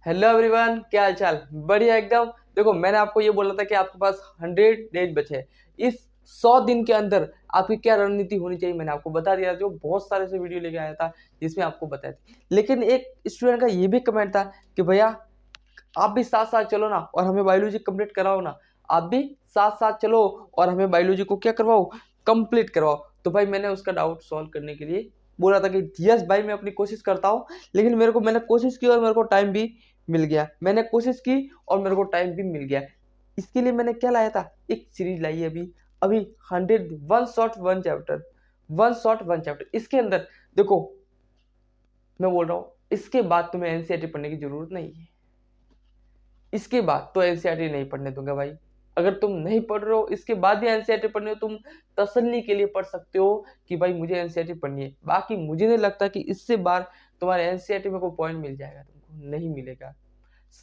Hello everyone, क्या हाल चाल। बढ़िया एकदम। देखो, मैंने आपको ये बोला था कि आपके पास 100 डेज बचे हैं। इस 100 दिन के अंदर आपकी क्या रणनीति होनी चाहिए मैंने आपको बता दिया। जो बहुत सारे से वीडियो लेके आया था जिसमें आपको बताया था। लेकिन एक स्टूडेंट का ये भी कमेंट था कि भैया आप भी साथ साथ चलो ना और हमें बायोलॉजी कंप्लीट कराओ ना। आप भी साथ साथ चलो और हमें बायोलॉजी को क्या करवाओ, कंप्लीट करवाओ। तो भाई मैंने उसका डाउट सॉल्व करने के लिए बोला था कि यस भाई मैं अपनी कोशिश करता हूँ। लेकिन मैंने कोशिश की और मेरे को टाइम भी मिल गया। मैंने कोशिश की और मेरे को टाइम भी मिल गया। इसके लिए मैंने क्या लाया था, एक सीरीज लाई है अभी अभी 100 वन शॉट वन चैप्टर। इसके अंदर देखो, मैं बोल रहा हूँ इसके बाद तुम्हें एनसीईआरटी पढ़ने की जरूरत नहीं है। इसके बाद तो एनसीईआरटी नहीं पढ़ने दूंगा भाई। अगर तुम नहीं पढ़ रहे हो इसके बाद भी एनसीईआरटी पढ़नी हो, तुम तसल्ली के लिए पढ़ सकते हो कि भाई मुझे एनसीईआरटी पढ़नी है। बाकी मुझे नहीं लगता कि इससे बार तुम्हारे एनसीईआरटी में कोई पॉइंट मिल जाएगा, तुमको नहीं मिलेगा।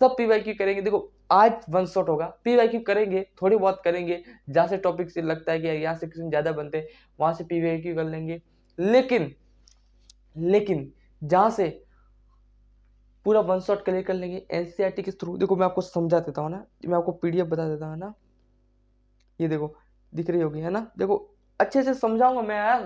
सब पीवाईक्यू करेंगे। देखो आज वन शॉट होगा, पीवाईक्यू करेंगे, थोड़ी बहुत करेंगे। जहां से टॉपिक से लगता है कि यहाँ से क्वेश्चन ज्यादा बनते हैं वहां से पीवाईक्यू कर लेंगे। लेकिन लेकिन जहां से पूरा वन शॉट क्लियर कर लेंगे एनसीईआरटी के थ्रू। देखो मैं आपको समझा देता हूँ ना, मैं आपको पीडीएफ बता देता हूँ ना। ये देखो दिख रही होगी है ना। देखो अच्छे से समझाऊंगा मैं यार।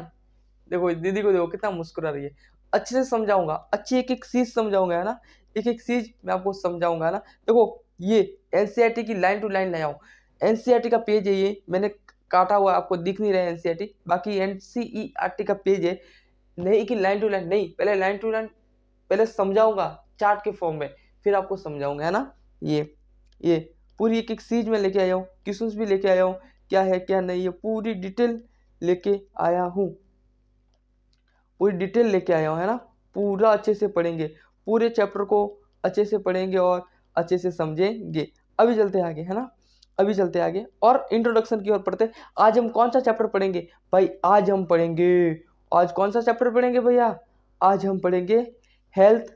देखो दीदी को देखो कितना मुस्कुरा रही है। अच्छे से समझाऊंगा, अच्छी एक एक चीज समझाऊंगा है ना। एक एक चीज मैं आपको समझाऊंगा ना। देखो ये एनसीईआरटी की लाइन टू लाइन ले आओ। एनसीईआरटी का पेज है, ये मैंने काटा हुआ आपको दिख नहीं रहा है एनसीईआरटी। बाकी एनसीईआरटी का पेज है। नहीं कि लाइन टू लाइन नहीं, पहले लाइन टू लाइन पहले समझाऊंगा चार्ट के फॉर्म में, फिर आपको समझाऊंगा है ना। ये पूरी एक एक चीज में लेके आया हूँ, क्वेश्चंस भी लेके आया हूँ, क्या है क्या नहीं है पूरी डिटेल लेके आया हूँ। पूरी डिटेल लेके आया हूँ है ना। पूरा अच्छे से पढ़ेंगे, पूरे चैप्टर को अच्छे से पढ़ेंगे और अच्छे से समझेंगे। अभी चलते आगे है ना। अभी चलते आगे और इंट्रोडक्शन की ओर पढ़ते। आज हम कौन सा चैप्टर पढ़ेंगे भाई? आज हम पढ़ेंगे, आज कौन सा चैप्टर पढ़ेंगे भैया? आज हम पढ़ेंगे हेल्थ,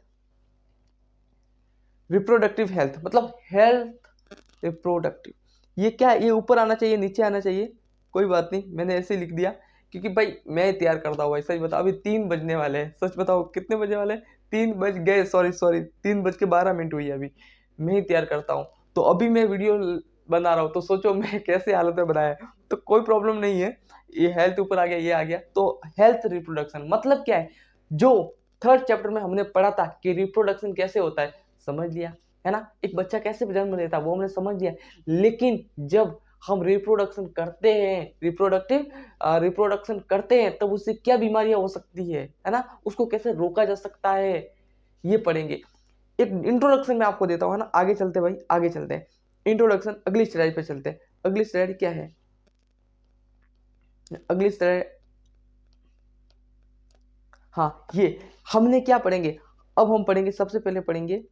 रिप्रोडक्टिव हेल्थ। मतलब हेल्थ रिप्रोडक्टिव। ये क्या है? ये ऊपर आना चाहिए नीचे आना चाहिए, कोई बात नहीं, मैंने ऐसे लिख दिया क्योंकि भाई मैं तैयार करता हूँ भाई। सच बताओ अभी 3 बजने वाले हैं। सच बताओ कितने बजने वाले हैं? 3 बज गए, सॉरी सॉरी 3:12 हुई है अभी। मैं ही तैयार करता हूँ तो अभी मैं वीडियो बना रहा हूँ, तो सोचो मैं कैसे हालत में बनाया है। तो कोई प्रॉब्लम नहीं है। ये हेल्थ ऊपर आ गया, ये आ गया। तो हेल्थ रिप्रोडक्शन मतलब क्या है? जो थर्ड चैप्टर में हमने पढ़ा था कि रिप्रोडक्शन कैसे होता है, समझ लिया है ना। एक बच्चा कैसे जन्म लेता है वो हमने समझ लिया। लेकिन जब हम रिप्रोडक्शन करते हैं, रिप्रोडक्शन करते हैं, तब उससे क्या बीमारियां हो सकती है ना। उसको कैसे रोका जा सकता है, ये पढ़ेंगे। एक इंट्रोडक्शन में आपको देता हूँ है ना। आगे चलते भाई, आगे चलते हैं। इंट्रोडक्शन अगली स्लाइड पे चलते हैं। अगली स्लाइड क्या है? अगली स्लाइड, हाँ ये हमने क्या पढ़ेंगे। अब हम पढ़ेंगे, सबसे पहले पढ़ेंगे,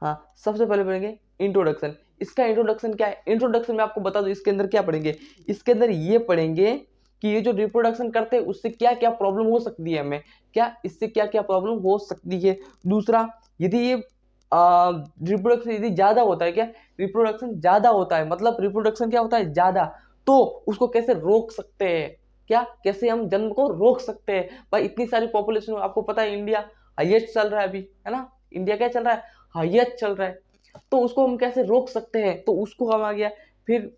हाँ सबसे पहले पढ़ेंगे इंट्रोडक्शन। इसका इंट्रोडक्शन क्या है? इंट्रोडक्शन में आपको बता दो इसके अंदर क्या पढ़ेंगे। इसके अंदर ये पढ़ेंगे कि ये जो रिप्रोडक्शन करते हैं उससे क्या क्या प्रॉब्लम हो सकती है हमें, क्या इससे क्या क्या प्रॉब्लम हो सकती है। दूसरा, यदि ये रिप्रोडक्शन यदि ज्यादा होता है, क्या रिप्रोडक्शन ज्यादा होता है, मतलब रिप्रोडक्शन क्या होता है ज्यादा, तो उसको कैसे रोक सकते हैं, क्या कैसे हम जन्म को रोक सकते हैं। भाई इतनी सारी पॉपुलेशन, आपको पता है इंडिया हाईएस्ट चल रहा है अभी है ना। इंडिया क्या चल रहा है? हाईएस्ट चल रहा है। तो उसको हम कैसे रोक सकते हैं, तो उसको हम आ गया। फिर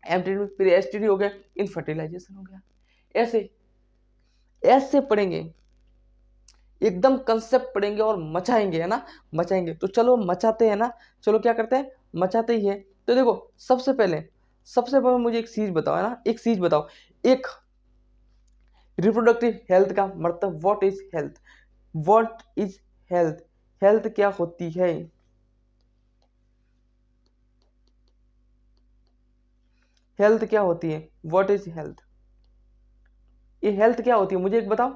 एमटीडी, फिर एसटीडी हो गया, इनफर्टिलाइजेशन हो गया। ऐसे ऐसे पढ़ेंगे, एकदम कंसेप्ट पढ़ेंगे और मचाएंगे है ना। मचाएंगे तो चलो मचाते हैं ना। चलो क्या करते हैं, मचाते ही है। तो देखो सबसे पहले मुझे एक चीज बताओ है ना, एक चीज बताओ। एक रिप्रोडक्टिव हेल्थ का मतलब what is health? What is health? Health क्या होती है? हेल्थ क्या होती है? What is health? ये हेल्थ क्या होती है मुझे एक बताओ।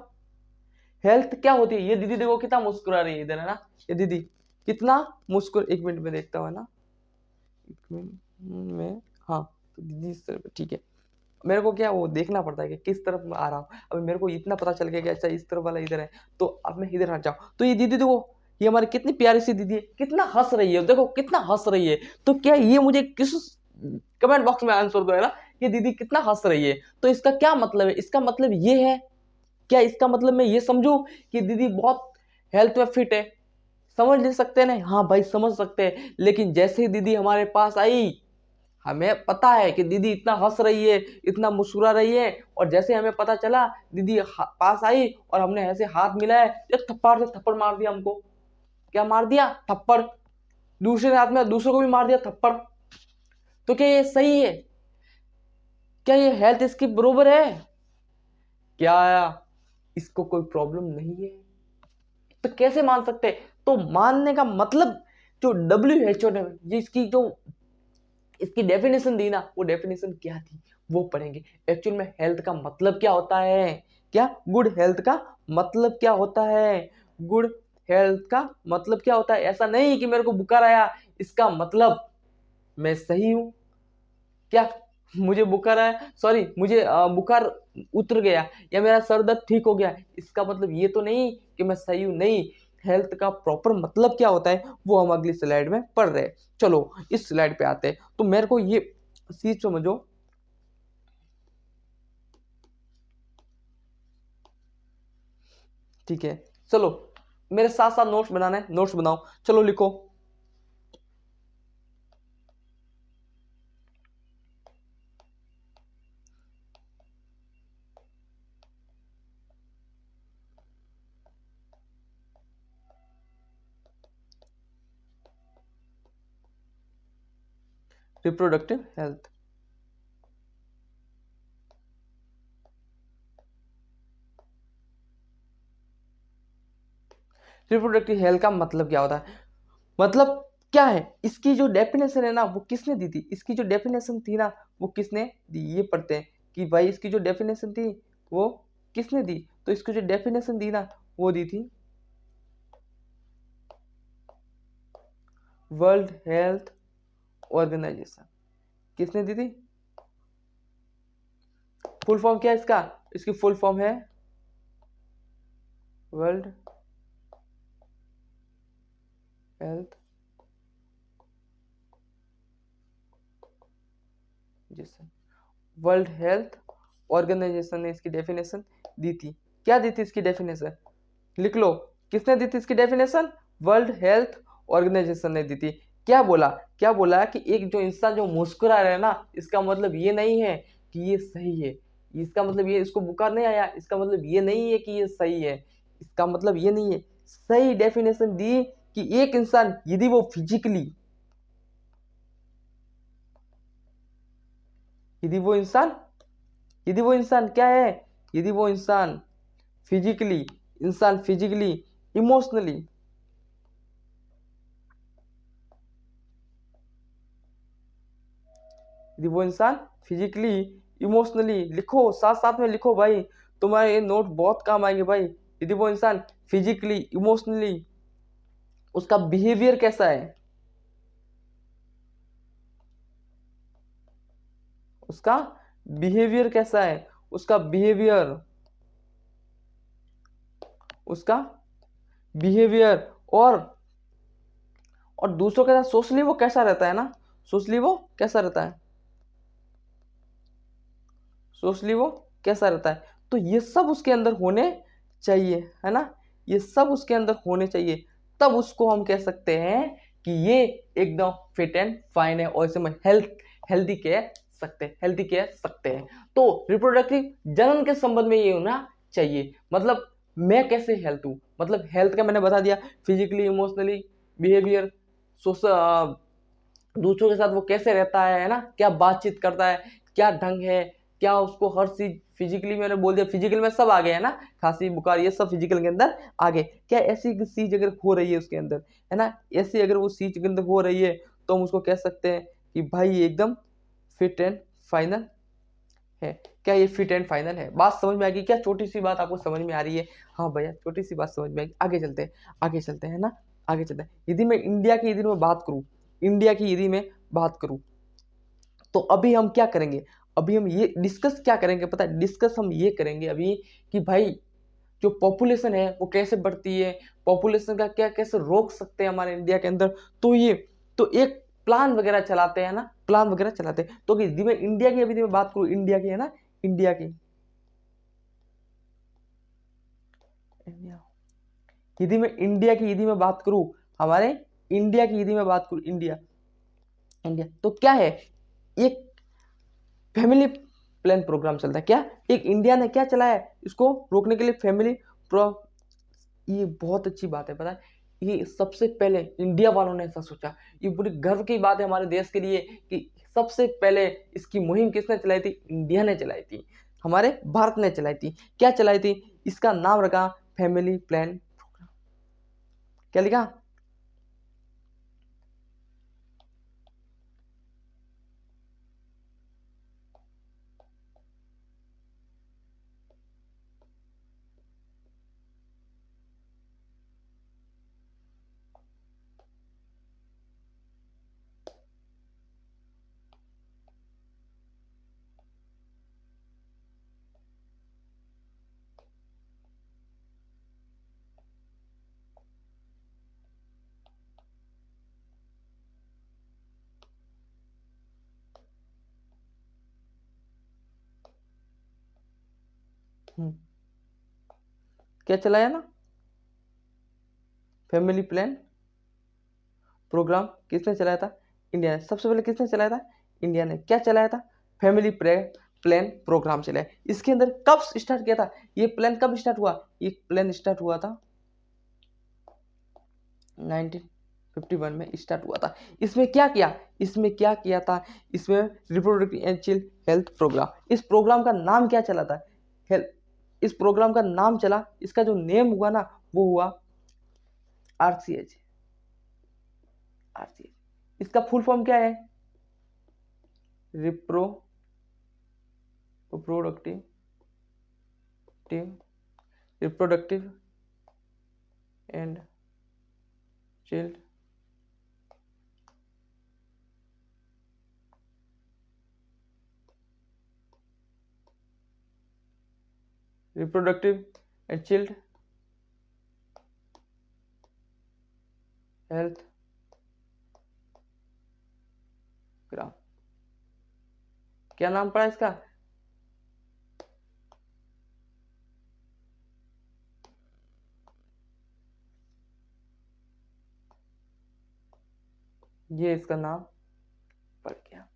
हेल्थ क्या होती है? ये दीदी देखो कितना मुस्कुरा रही है इधर है ना। ये दीदी कितना मुस्कुर, एक मिनट में देखता हूँ ना, एक मिनट में। हाँ तो दीदी इस तरफ ठीक है। मेरे को क्या वो देखना पड़ता है कि किस तरफ मैं आ रहा हूँ। अभी मेरे को इतना पता चल गया कि अच्छा इस तरफ वाला इधर है, तो अब मैं इधर हट जाऊँ। तो ये दीदी देखो, ये हमारी कितनी प्यारी सी दीदी है, कितना हंस रही है, देखो कितना हंस रही है। तो क्या ये मुझे किस कमेंट बॉक्स में आंसर दो है ना, ये दीदी कितना हंस रही है। तो इसका क्या मतलब है? इसका मतलब ये है क्या इसका मतलब मैं ये समझूं कि दीदी बहुत हेल्थ में फिट है? समझ ले सकते हैं ना, हाँ भाई समझ सकते हैं। लेकिन जैसे ही दीदी हमारे पास आई, हमें पता है कि दीदी इतना हंस रही है, इतना मुस्कुरा रही है, और जैसे हमें पता चला दीदी पास आई और हमने ऐसे हाथ मिलाए, एक थप्पड़ से थप्पड़ मार दिया हमको। क्या मार दिया? थप्पड़। दूसरे हाथ में दूसरे को भी मार दिया थप्पड़। तो क्या ये सही है? क्या ये हेल्थ इसकी बरोबर है? क्या इसको कोई प्रॉब्लम नहीं है? तो कैसे मान सकते? तो मानने का मतलब, जो WHO ने जिसकी जो इसकी डेफिनेशन दी ना, वो डेफिनेशन क्या थी वो पढ़ेंगे। एक्चुअल में हेल्थ का मतलब क्या होता है? क्या गुड हेल्थ का मतलब क्या होता है? गुड हेल्थ का मतलब क्या होता है? ऐसा नहीं कि मेरे को बुखार आया इसका मतलब मैं सही हूं। क्या मुझे बुखार आया, सॉरी मुझे बुखार उतर गया या मेरा सर दर्द ठीक हो गया, इसका मतलब ये तो नहीं कि मैं सही हूं? नहीं। हेल्थ का प्रॉपर मतलब क्या होता है वो हम अगली स्लाइड में पढ़ रहे हैं। चलो इस स्लाइड पे आते हैं। तो मेरे को ये चीज समझो, ठीक है? चलो मेरे साथ साथ नोट्स बनाना है, नोट्स बनाओ, चलो लिखो। Reproductive health. रिप्रोडक्टिव हेल्थ का मतलब क्या होता है? मतलब क्या है? इसकी जो डेफिनेशन है ना वो किसने दी थी? इसकी जो डेफिनेशन थी ना वो किसने दी? ये पढ़ते हैं कि भाई इसकी जो डेफिनेशन थी वो किसने दी। तो इसकी जो डेफिनेशन दी ना वो दी थी वर्ल्ड हेल्थ ऑर्गेनाइजेशन। किसने दी थी? फुल फॉर्म क्या है इसका? इसकी फुल फॉर्म है world health organization. World health organization ने इसकी डेफिनेशन दी थी। क्या दी थी इसकी डेफिनेशन? लिख लो। किसने दी थी इसकी डेफिनेशन? वर्ल्ड हेल्थ ऑर्गेनाइजेशन ने दी थी। क्या बोला? क्या बोला कि एक जो इंसान जो मुस्कुरा रहा है ना, इसका मतलब ये नहीं है कि ये सही है। इसका मतलब ये इसको बुखार नहीं आया, इसका मतलब ये नहीं है कि ये सही है। इसका मतलब ये नहीं है। सही डेफिनेशन दी कि एक इंसान यदि वो इंसान यदि वो इंसान क्या है? यदि वो इंसान फिजिकली, इमोशनली, यदि वो इंसान फिजिकली, इमोशनली, लिखो साथ साथ में लिखो भाई, तुम्हारे ये नोट बहुत काम आएंगे भाई। यदि वो इंसान फिजिकली, इमोशनली, उसका बिहेवियर कैसा है? उसका बिहेवियर कैसा है? उसका बिहेवियर, उसका बिहेवियर और दूसरों के साथ सोशली वो कैसा रहता है ना, सोशली वो कैसा रहता है, सोशली वो कैसा रहता है। तो ये सब उसके अंदर होने चाहिए, है ना? ये सब उसके अंदर होने चाहिए, तब उसको हम कह सकते हैं कि ये एकदम फिट एंड फाइन है, और इसे हम हेल्दी कह सकते हैं, हेल्दी कह सकते हैं। तो रिप्रोडक्टिव जनन के संबंध में ये होना चाहिए। मतलब मैं कैसे हेल्थ हूँ, मतलब हेल्थ का मैंने बता दिया, फिजिकली, इमोशनली, बिहेवियर, सोशल, दूसरों के साथ वो कैसे रहता है ना, क्या बातचीत करता है, क्या ढंग है, क्या उसको हर चीज फिजिकली, मैंने बोल दिया फिजिकल में सब आ गए है ना, खांसी बुखार ये सब फिजिकल के अंदर आ गए। क्या ऐसी चीज अगर हो रही है उसके अंदर, है ना, ऐसी अगर वो चीज के अंदर हो रही है, तो हम उसको कह सकते हैं कि भाई ये एकदम फिट एंड फाइनल है। क्या ये फिट एंड फाइनल है? बात समझ में आ गई क्या? छोटी सी बात आपको समझ में आ रही है? हाँ भैया छोटी सी बात समझ में आ गई। आगे चलते हैं, आगे चलते हैं ना, आगे चलते हैं। यदि मैं इंडिया की यदि मैं बात करूं, इंडिया की यदि मैं बात करूं, तो अभी हम क्या करेंगे? अभी हम ये डिस्कस क्या करेंगे पता है? डिस्कस हम ये करेंगे अभी कि भाई जो पॉपुलेशन है वो कैसे बढ़ती है, पॉपुलेशन का क्या कैसे रोक सकते हैं हमारे इंडिया के अंदर। तो ये तो एक प्लान वगैरह चलाते हैं ना, प्लान वगैरह चलाते हैं। तो यदि मैं इंडिया की अभी मैं बात करूं, इंडिया की, है ना, इंडिया की, इंडिया। यदि मैं इंडिया की यदि मैं बात करूं, हमारे इंडिया की यदि मैं बात करूं, इंडिया इंडिया तो क्या है, एक फैमिली प्लान प्रोग्राम चलता है। क्या एक इंडिया ने क्या चलाया है इसको रोकने के लिए, फैमिली प्रो। ये बहुत अच्छी बात है, पता है, ये सबसे पहले इंडिया वालों ने ऐसा सोचा। ये बड़ी गर्व की बात है हमारे देश के लिए कि सबसे पहले इसकी मुहिम किसने चलाई थी, इंडिया ने चलाई थी, हमारे भारत ने चलाई थी। क्या चलाई थी, इसका नाम रखा फैमिली प्लान प्रोग्राम। क्या लिखा, क्या चलाया ना, फैमिली प्लान प्रोग्राम किसने चलाया था, इंडिया ने। सबसे पहले किसने चलाया था, इंडिया ने। क्या चलाया था, फैमिली प्लान प्रोग्राम चलाया। इसके अंदर कब स्टार्ट किया था, ये प्लान कब स्टार्ट हुआ, ये प्लान स्टार्ट हुआ था 1951 में स्टार्ट हुआ था। इसमें क्या किया, इसमें क्या किया था, इसमें reproductive and child health program. इस प्रोग्राम का नाम क्या चला था, इस प्रोग्राम का नाम चला, इसका जो नेम हुआ ना वो हुआ आरसीएच। आरसीएच इसका फुल फॉर्म क्या है, reproductive and child reproductive and child health ग्राम। क्या नाम पड़ा इसका, ये इसका नाम पड़ गया।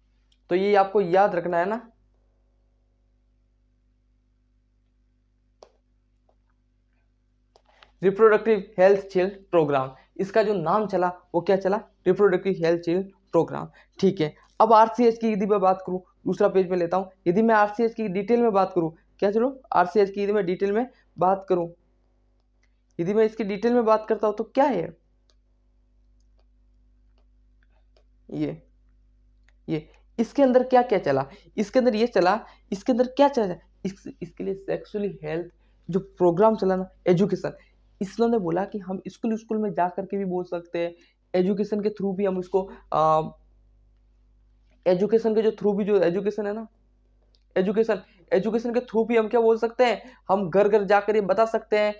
तो ये आपको याद रखना है ना, रिप्रोडक्टिव हेल्थ चाइल्ड प्रोग्राम। इसका जो नाम चला वो क्या चला, रिप्रोडक्टिव हेल्थ चाइल्ड प्रोग्राम। ठीक है, अब आरसीएच की यदि मैं बात करूं, दूसरा पेज में लेता हूं। यदि मैं आरसीएच की डिटेल में बात करूं, क्या चलो आरसीएच की यदि मैं डिटेल में बात करूं, यदि मैं इसकी डिटेल में बात करता हूं तो क्या है ये इसके अंदर क्या क्या चला, इसके अंदर ये चला, इसके अंदर क्या चला, इसके लिए सेक्सुअली हेल्थ जो प्रोग्राम चला ना, एजुकेशन। इसने बोला कि हम स्कूल स्कूल में जा करके भी बोल सकते हैं, एजुकेशन के थ्रू भी हम इसको एजुकेशन के जो थ्रू भी जो एजुकेशन है ना, एजुकेशन एजुकेशन के थ्रू भी हम क्या बोल सकते हैं, हम घर घर जाकर ये बता सकते हैं,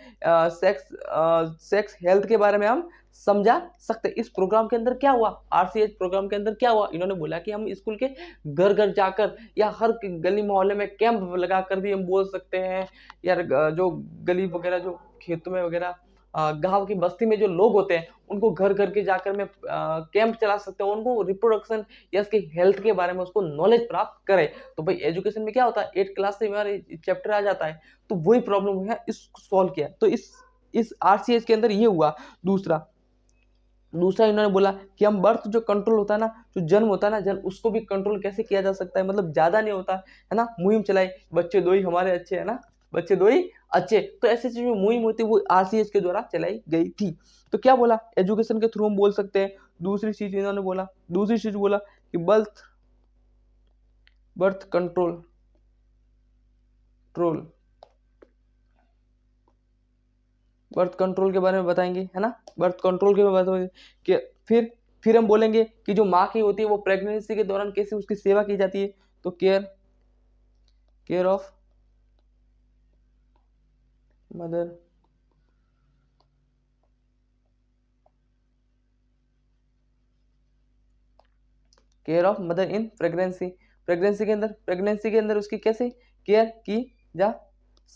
सेक्स हेल्थ के बारे में हम समझा सकते हैं। इस प्रोग्राम के अंदर क्या हुआ, आरसीएच प्रोग्राम के अंदर क्या हुआ, इन्होंने बोला कि हम स्कूल के घर घर जाकर या हर गली मोहल्ले में कैंप लगाकर भी हम बोल सकते हैं यार, जो गली वगैरह जो खेतों में वगैरह गांव की बस्ती में जो लोग होते हैं उनको घर घर के जाकर में कैंप चला सकते हैं, उनको रिप्रोडक्शन या इसके हेल्थ के बारे में उसको नॉलेज प्राप्त करे। तो भाई एजुकेशन में क्या होता है, 8 क्लास से हमारे चैप्टर आ जाता है, तो वही प्रॉब्लम है, इसको सॉल्व किया। तो इस आरसीएच के अंदर ये हुआ। दूसरा दूसरा इन्होंने बोला कि हम बर्थ जो कंट्रोल होता है ना, जो जन्म होता है ना, जन्म उसको भी कंट्रोल कैसे किया जा सकता है, मतलब ज्यादा नहीं होता है ना, मुहिम चलाई, बच्चे दो ही हमारे अच्छे है ना, बच्चे दो ही अच्छे। तो ऐसी जो मुहिम होती है वो आरसीएच के द्वारा चलाई गई थी। तो क्या बोला, एजुकेशन के थ्रू हम बोल सकते हैं। दूसरी चीज इन्होंने बोला, दूसरी चीज बोला कि birth control troll birth control के बारे में बताएंगे, है ना, बर्थ कंट्रोल के बारे में बताएंगे कि फिर हम बोलेंगे कि जो माँ की होती है वो प्रेगनेंसी के दौरान कैसे उसकी सेवा की जाती है। तो care of mother in pregnancy. Pregnancy के अंदर उसकी कैसे केयर की जा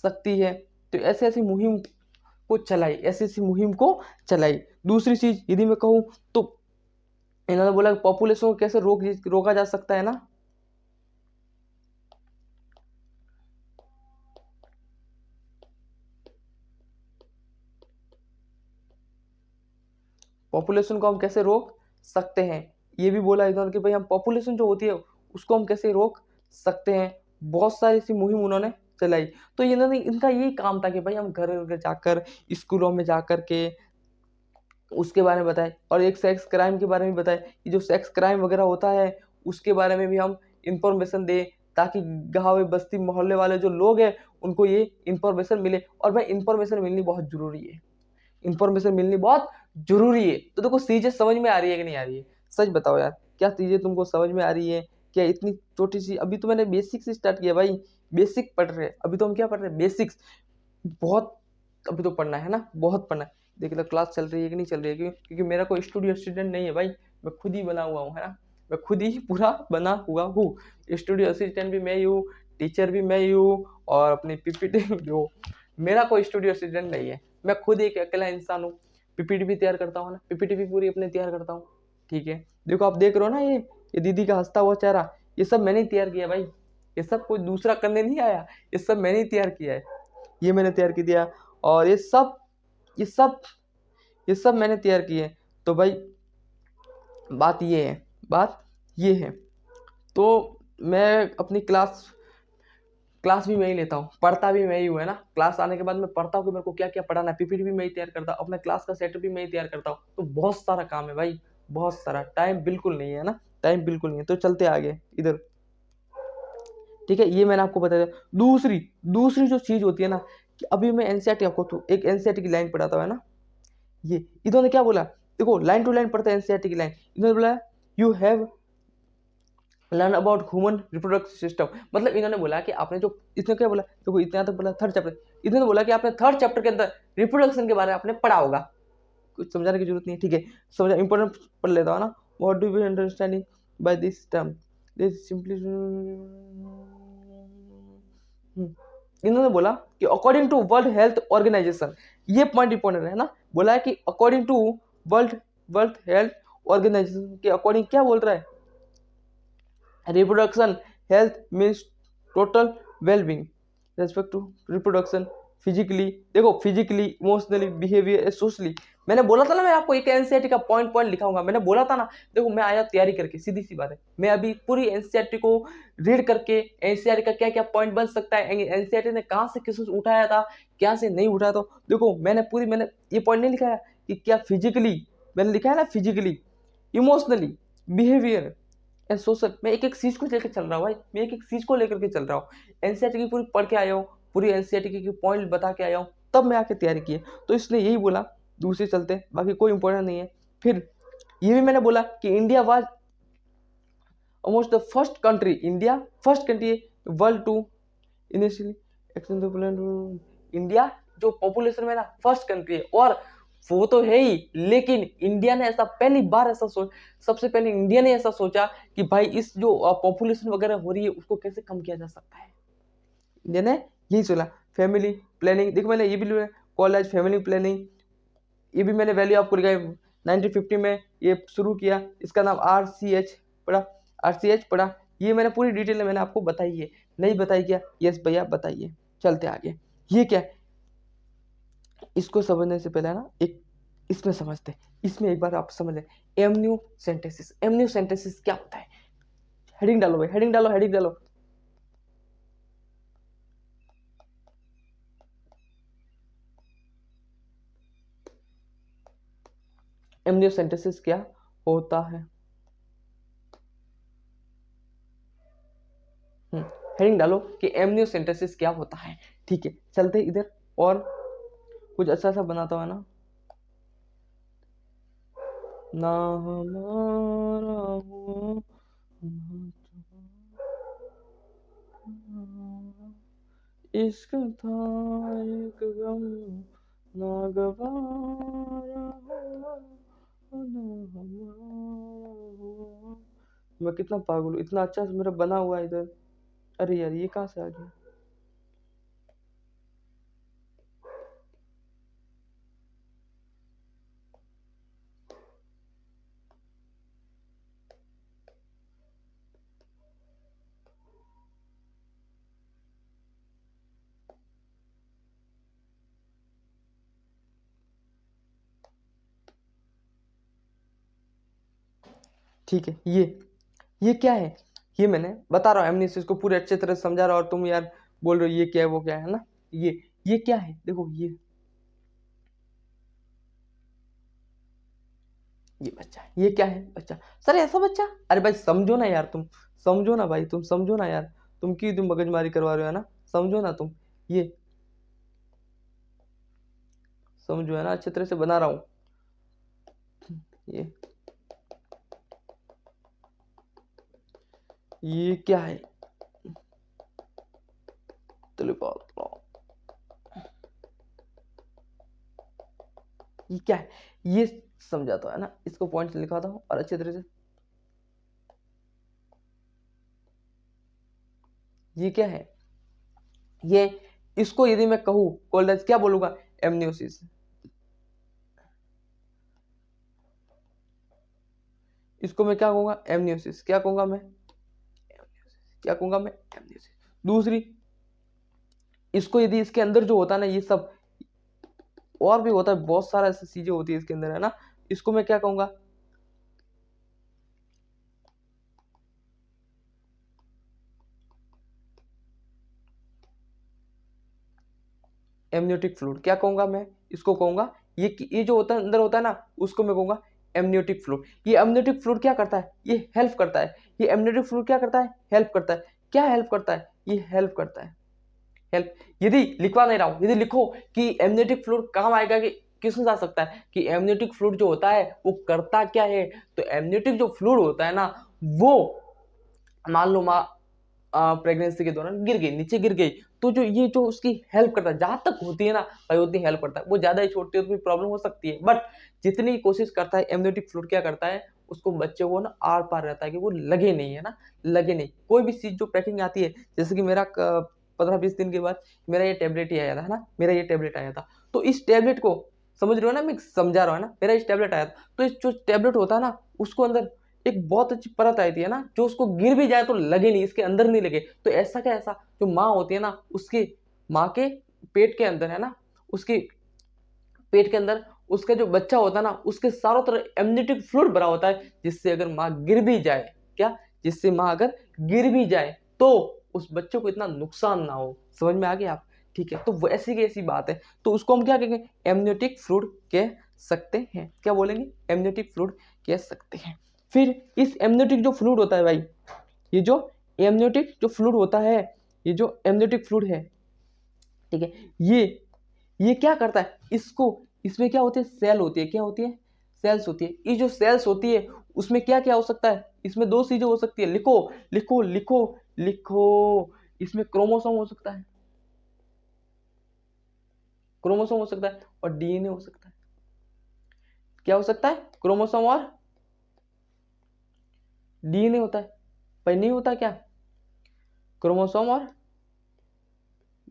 सकती है। तो ऐसी ऐसी मुहिम को चलाई, ऐसी मुहिम को चलाई। दूसरी चीज यदि मैं कहूँ तो इन्होंने बोला पॉपुलेशन को कैसे रोका जा सकता है ना, पॉपुलेशन को हम कैसे रोक सकते हैं, ये भी बोला इन्होंने कि भाई हम पॉपुलेशन जो होती है उसको हम कैसे रोक सकते हैं। बहुत सारी ऐसी मुहिम उन्होंने चलाई। तो इन्होंने इनका यही काम था कि भाई हम घर घर जाकर, स्कूलों में जाकर के उसके बारे में बताएं, और एक सेक्स क्राइम के बारे में बताएं कि जो सेक्स क्राइम वगैरह होता है उसके बारे में भी हम इंफॉर्मेशन दें, ताकि गाँव बस्ती मोहल्ले वाले जो लोग हैं उनको ये इंफॉर्मेशन मिले। और भाई इंफॉर्मेशन मिलनी बहुत जरूरी है, इंफॉर्मेशन मिलनी बहुत जरूरी है। तो देखो चीजें समझ में आ रही है कि नहीं आ रही है, सच बताओ यार, क्या चीजें तुमको समझ में आ रही है? क्या इतनी छोटी सी, अभी तो मैंने बेसिक से स्टार्ट किया भाई, बेसिक पढ़ रहे हैं अभी तो हम, क्या पढ़ रहे हैं? बेसिक्स। बहुत अभी तो पढ़ना है ना, बहुत पढ़ना है। देख लो क्लास चल रही है कि नहीं चल रही है, क्योंकि मेरा कोई स्टूडियो स्टूडेंट नहीं है भाई, मैं खुद ही बना हुआ हूँ, है ना, मैं खुद ही पूरा बना हुआ हूँ। स्टूडियो असिस्टेंट भी मैं ही हूँ, टीचर भी मैं ही हूँ, और अपनी पीपीटी जो, मेरा कोई स्टूडियो असिस्टेंट नहीं है, मैं खुद एक अकेला इंसान हूँ। पीपीटी भी तैयार करता हूँ ना, पीपीटी भी पूरी अपने तैयार करता हूँ। ठीक है, देखो आप देख रहे हो ना, ये दीदी का हंसता हुआ चेहरा, ये सब मैंने ही तैयार किया भाई, ये सब कोई दूसरा करने नहीं आया, ये सब मैंने ही तैयार किया है, ये मैंने तैयार कर दिया। और ये सब ये सब मैंने तैयार किए। तो भाई बात ये है, बात ये है। तो मैं अपनी क्लास भी मैं ही लेता हूँ, पढ़ता भी मैं ही हूँ, है ना, क्लास आने के बाद मैं पढ़ता हूँ कि मेरे को क्या क्या पढ़ाना है, पीपीटी भी मैं ही तैयार करता हूँ, अपना क्लास का सेटअप भी मैं ही तैयार करता हूँ। तो बहुत सारा काम है भाई, बहुत सारा, टाइम बिल्कुल नहीं है ना, टाइम बिल्कुल नहीं है। तो चलते आगे इधर, ठीक है, ये मैंने आपको बता दिया। दूसरी दूसरी जो चीज होती है ना, कि अभी मैं एनसीईआरटी आपको तो एक एनसीईआरटी की लाइन पढ़ाता हूँ, है ना, ये इन्होंने क्या बोला, देखो लाइन टू लाइन पढ़ते हैं एनसीईआरटी की लाइन। इन्होंने बोला you have learn about human reproductive system. मतलब इन्होंने बोला कि आपने जो, इसने क्या बोला, देखो इतना तक बोला थर्ड चैप्टर, इन्होंने बोला कि आपने थर्ड चैप्टर के अंदर रिप्रोडक्शन के बारे में आपने पढ़ा होगा, कुछ समझाने की जरूरत नहीं है, ठीक है, समझा, इंपॉर्टेंट पढ़ लेता हूँ ना। What do we understanding by this term, this simply, इन्होंने बोला कि according to world health organization, ये पॉइंट इंपॉर्टेंट है ना, बोला है कि according to world world health organization के अकॉर्डिंग क्या बोल रहा है, reproduction health means total wellbeing respect to reproduction physically, देखो फिजिकली, इमोशनली, बिहेवियर, सोशली। मैंने बोला था ना, मैं आपको एक एनसीईआरटी का पॉइंट पॉइंट लिखाऊंगा, मैंने बोला था ना। देखो मैं आया तैयारी करके, सीधी सी बात है, मैं अभी पूरी एनसीईआरटी को रीड करके, एनसीईआरटी का क्या क्या पॉइंट बन सकता है, एनसीईआरटी ने कहाँ से किस उठाया था, क्या से नहीं उठाया। तो देखो मैंने ये पॉइंट नहीं लिखा है कि क्या फिजिकली, मैंने लिखा है ना physically, emotionally, behaviour and social. मैं एक एक चीज को लेकर चल रहा हूँ भाई, मैं एक एक चीज को लेकर के चल रहा हूँ। एनसीईआरटी की पूरी पढ़ के आया हूँ, पूरी एनसीईआरटी की पॉइंट बता के आया हूँ, तब मैं आके तैयारी की है। तो इसने यही बोला, दूसरे चलते, बाकी कोई इंपॉर्टेंट नहीं है। फिर ये भी मैंने बोला कि India was almost the first country, India first country world to initially extend the plan to India, जो पॉपुलेशन में ना फर्स्ट कंट्री है, और वो तो है ही, लेकिन इंडिया ने ऐसा पहली बार ऐसा सबसे पहले इंडिया ने ऐसा सोचा कि भाई इस जो पॉपुलेशन वगैरह हो रही है उसको कैसे कम किया जा सकता है। इंडिया ने यही सोचा। फैमिली प्लानिंग, देखो मैंने ये भी लिया, कॉलेज फैमिली प्लानिंग, ये भी मैंने वैल्यू आपको लिखा है, 1950 में ये शुरू किया, इसका नाम RCH पढ़ा, RCH पढ़ा। ये मैंने पूरी डिटेल में मैंने आपको बताई है, नहीं बताई क्या? यस भैया बताइए। चलते आगे, ये क्या, इसको समझने से पहले ना एक इसमें समझते, इसमें एक बार आप समझ लें, एमनियोसेंटेसिस। एमनियोसेंटेसिस क्या होता है? हेडिंग डालो भाई, हेडिंग डालो, हेडिंग डालो। एमनियोसेंटेसिस क्या होता है? हेडिंग डालो कि एमनियोसेंटेसिस क्या होता है। ठीक है, चलते इधर, और कुछ अच्छा सा बनाता है ना, ना हमारा हो इश्क था एक गम, ना गवारा हुआ, ना हमारा हुआ। मैं कितना पागल हूँ, इतना अच्छा से मेरा बना हुआ है इधर। अरे यार ये कहाँ से आ गया? ठीक है। ये क्या है, ये मैंने बता रहा हूँ एमनियोसिस को पूरे अच्छे तरह से समझा रहा हूँ, और तुम यार बोल रहे हो ये क्या है वो क्या है ना। ये क्या है, देखो ये बच्चा है, ये क्या है बच्चा, सर ऐसा बच्चा, अरे भाई समझो ना यार, तुम समझो ना भाई, तुम समझो ना यार, तुम क्यों तुम मगजमारी करवा रहे हो, है ना, समझो ना तुम, ये समझो, है ना, अच्छी तरह से बना रहा हूँ। ये क्या है, ये क्या है, ये समझाता है ना, इसको पॉइंट लिखाता हूँ और अच्छी तरह से। ये क्या है, ये इसको यदि मैं कहूँ कोल्ड क्या बोलूंगा, एमनियोसिस। इसको मैं क्या कहूंगा, एमनियोसिस, क्या कहूंगा मैं, क्या कहूंगा मैं, एमनियोसिस। दूसरी, इसको यदि इसके अंदर जो होता है ना ये सब और भी होता है, बहुत सारा ऐसी चीजें होती है इसके अंदर, है ना, इसको मैं क्या कहूंगा, एमनियोटिक फ्लूइड, क्या कहूंगा मैं, इसको कहूंगा, ये जो होता है अंदर होता है ना, उसको मैं कहूंगा एमनियोटिक फ्लूइड। ये एमनियोटिक फ्लूइड क्या करता है, ये हेल्प करता है, ये एमनियोटिक फ्लूइड क्या करता है, हेल्प करता है, क्या हेल्प करता है, ये हेल्प करता है, हेल्प। यदि लिखवा नहीं रहा हूं, यदि लिखो कि एमनियोटिक फ्लूइड काम आएगा, कि किसमें जा सकता है, कि एमनियोटिक फ्लूइड जो होता है वो करता क्या है, तो एमनियोटिक जो फ्लूइड होता है ना, वो मान लो माँ प्रेगनेंसी के दौरान गिर गई, नीचे गिर गई, तो जो ये जो उसकी हेल्प करता है, जहां तक होती है ना भाई उतनी हेल्प करता है, वो ज्यादा ही छोड़ती है तो फिर प्रॉब्लम हो सकती है, बट जितनी कोशिश करता है एमनियोटिक फ्लूइड क्या करता है, उसको बच्चे को ना आर पार रहता है कि वो लगे नहीं, है ना, लगे नहीं, कोई भी चीज जो पैकिंग आती है, जैसे कि मेरा 15-20 दिन के बाद मेरा ये टेबलेट ही आया था, है ना, मेरा ये टेबलेट आया था, तो इस टेबलेट को समझ रहे हो ना, मैं समझा रहा हूँ ना, मेरा इस टेबलेट आया था, तो इस जो टेबलेट होता है ना, उसको अंदर एक बहुत अच्छी परत आई थी, है ना, जो उसको गिर भी जाए तो लगे नहीं, इसके अंदर नहीं लगे, तो ऐसा क्या, ऐसा जो माँ होती है ना, उसके माँ के पेट के अंदर, है ना, उसके पेट के अंदर उसका जो बच्चा होता है ना, उसके चारों तरफ एमनियोटिक फ्लूइड भरा होता है, जिससे अगर माँ गिर भी जाए, क्या, जिससे माँ अगर गिर भी जाए तो उस बच्चे को इतना नुकसान ना हो, समझ में आ गया आप, ठीक है, तो वैसी की ऐसी बात है, तो उसको हम क्या कहेंगे, एमनियोटिक फ्लूइड कह सकते हैं, क्या बोलेंगे, एमनियोटिक फ्लूइड कह सकते हैं। फिर इस एमनियोटिक जो फ्लूइड होता है भाई, ये जो एमनियोटिक जो फ्लूइड होता है, ये जो एमनियोटिक फ्लूइड है, ठीक है, ये क्या करता है, इसको, इसमें क्या होती है, सेल होती है, क्या होती है, सेल्स होती है, ये जो सेल्स होती है उसमें क्या क्या हो सकता है, इसमें दो चीजें हो सकती है, लिखो लिखो लिखो लिखो, इसमें क्रोमोसोम हो सकता है, क्रोमोसोम हो सकता है, और डीएनए हो सकता है, क्या हो सकता है, क्रोमोसोम और डीएनए होता है, पर नहीं होता क्या, क्रोमोसोम और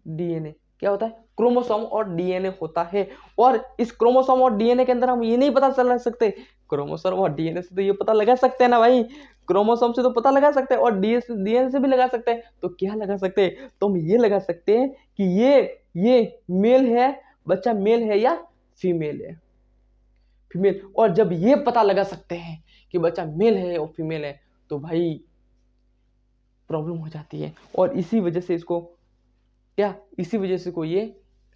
डीएनए क्या होता है, क्रोमोसोम और डीएनए होता है, और इस क्रोमोसोम और डीएनए के अंदर हम ये नहीं पता चला सकते, क्रोमोसोम और डीएनए से तो ये पता लगा सकते हैं ना भाई, क्रोमोसोम से तो पता लगा सकते हैं, और डीएनए से भी लगा सकते हैं, तो क्या लगा सकते हैं, तो हम ये लगा सकते हैं कि ये मेल है, बच्चा मेल है या फीमेल है, फीमेल, और जब ये पता लगा सकते हैं कि बच्चा मेल है और फीमेल है, तो भाई प्रॉब्लम हो जाती है, और इसी वजह से इसको क्या, इसी वजह से को ये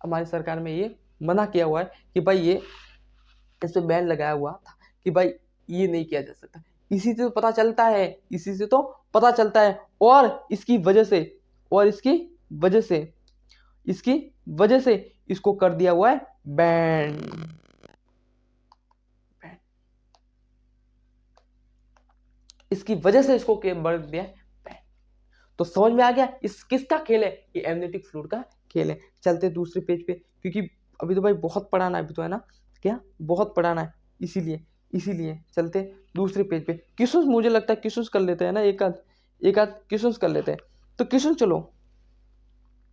हमारी सरकार में ये मना किया हुआ है कि भाई ये, इस पे बैन लगाया हुआ था कि भाई ये नहीं किया जा सकता, इसी से तो पता चलता है, इसी से तो पता चलता है, और इसकी वजह से, और इसकी वजह से, इसकी वजह से इसको कर दिया हुआ है बैन, इसकी वजह से इसको बढ़ दिया है बैन। तो समझ में आ गया इस किसका खेल है, ये एमनियोटिक फ्लूइड का खेल है। चलते दूसरे पेज पे, क्योंकि अभी तो भाई बहुत पढ़ाना है, अभी तो है ना, क्या बहुत पढ़ाना है, इसीलिए इसीलिए चलते दूसरे पेज पे। क्वेश्चंस मुझे लगता है क्वेश्चंस कर लेते हैं ना, एक आध क्वेश्चंस कर लेते हैं, तो क्वेश्चन चलो,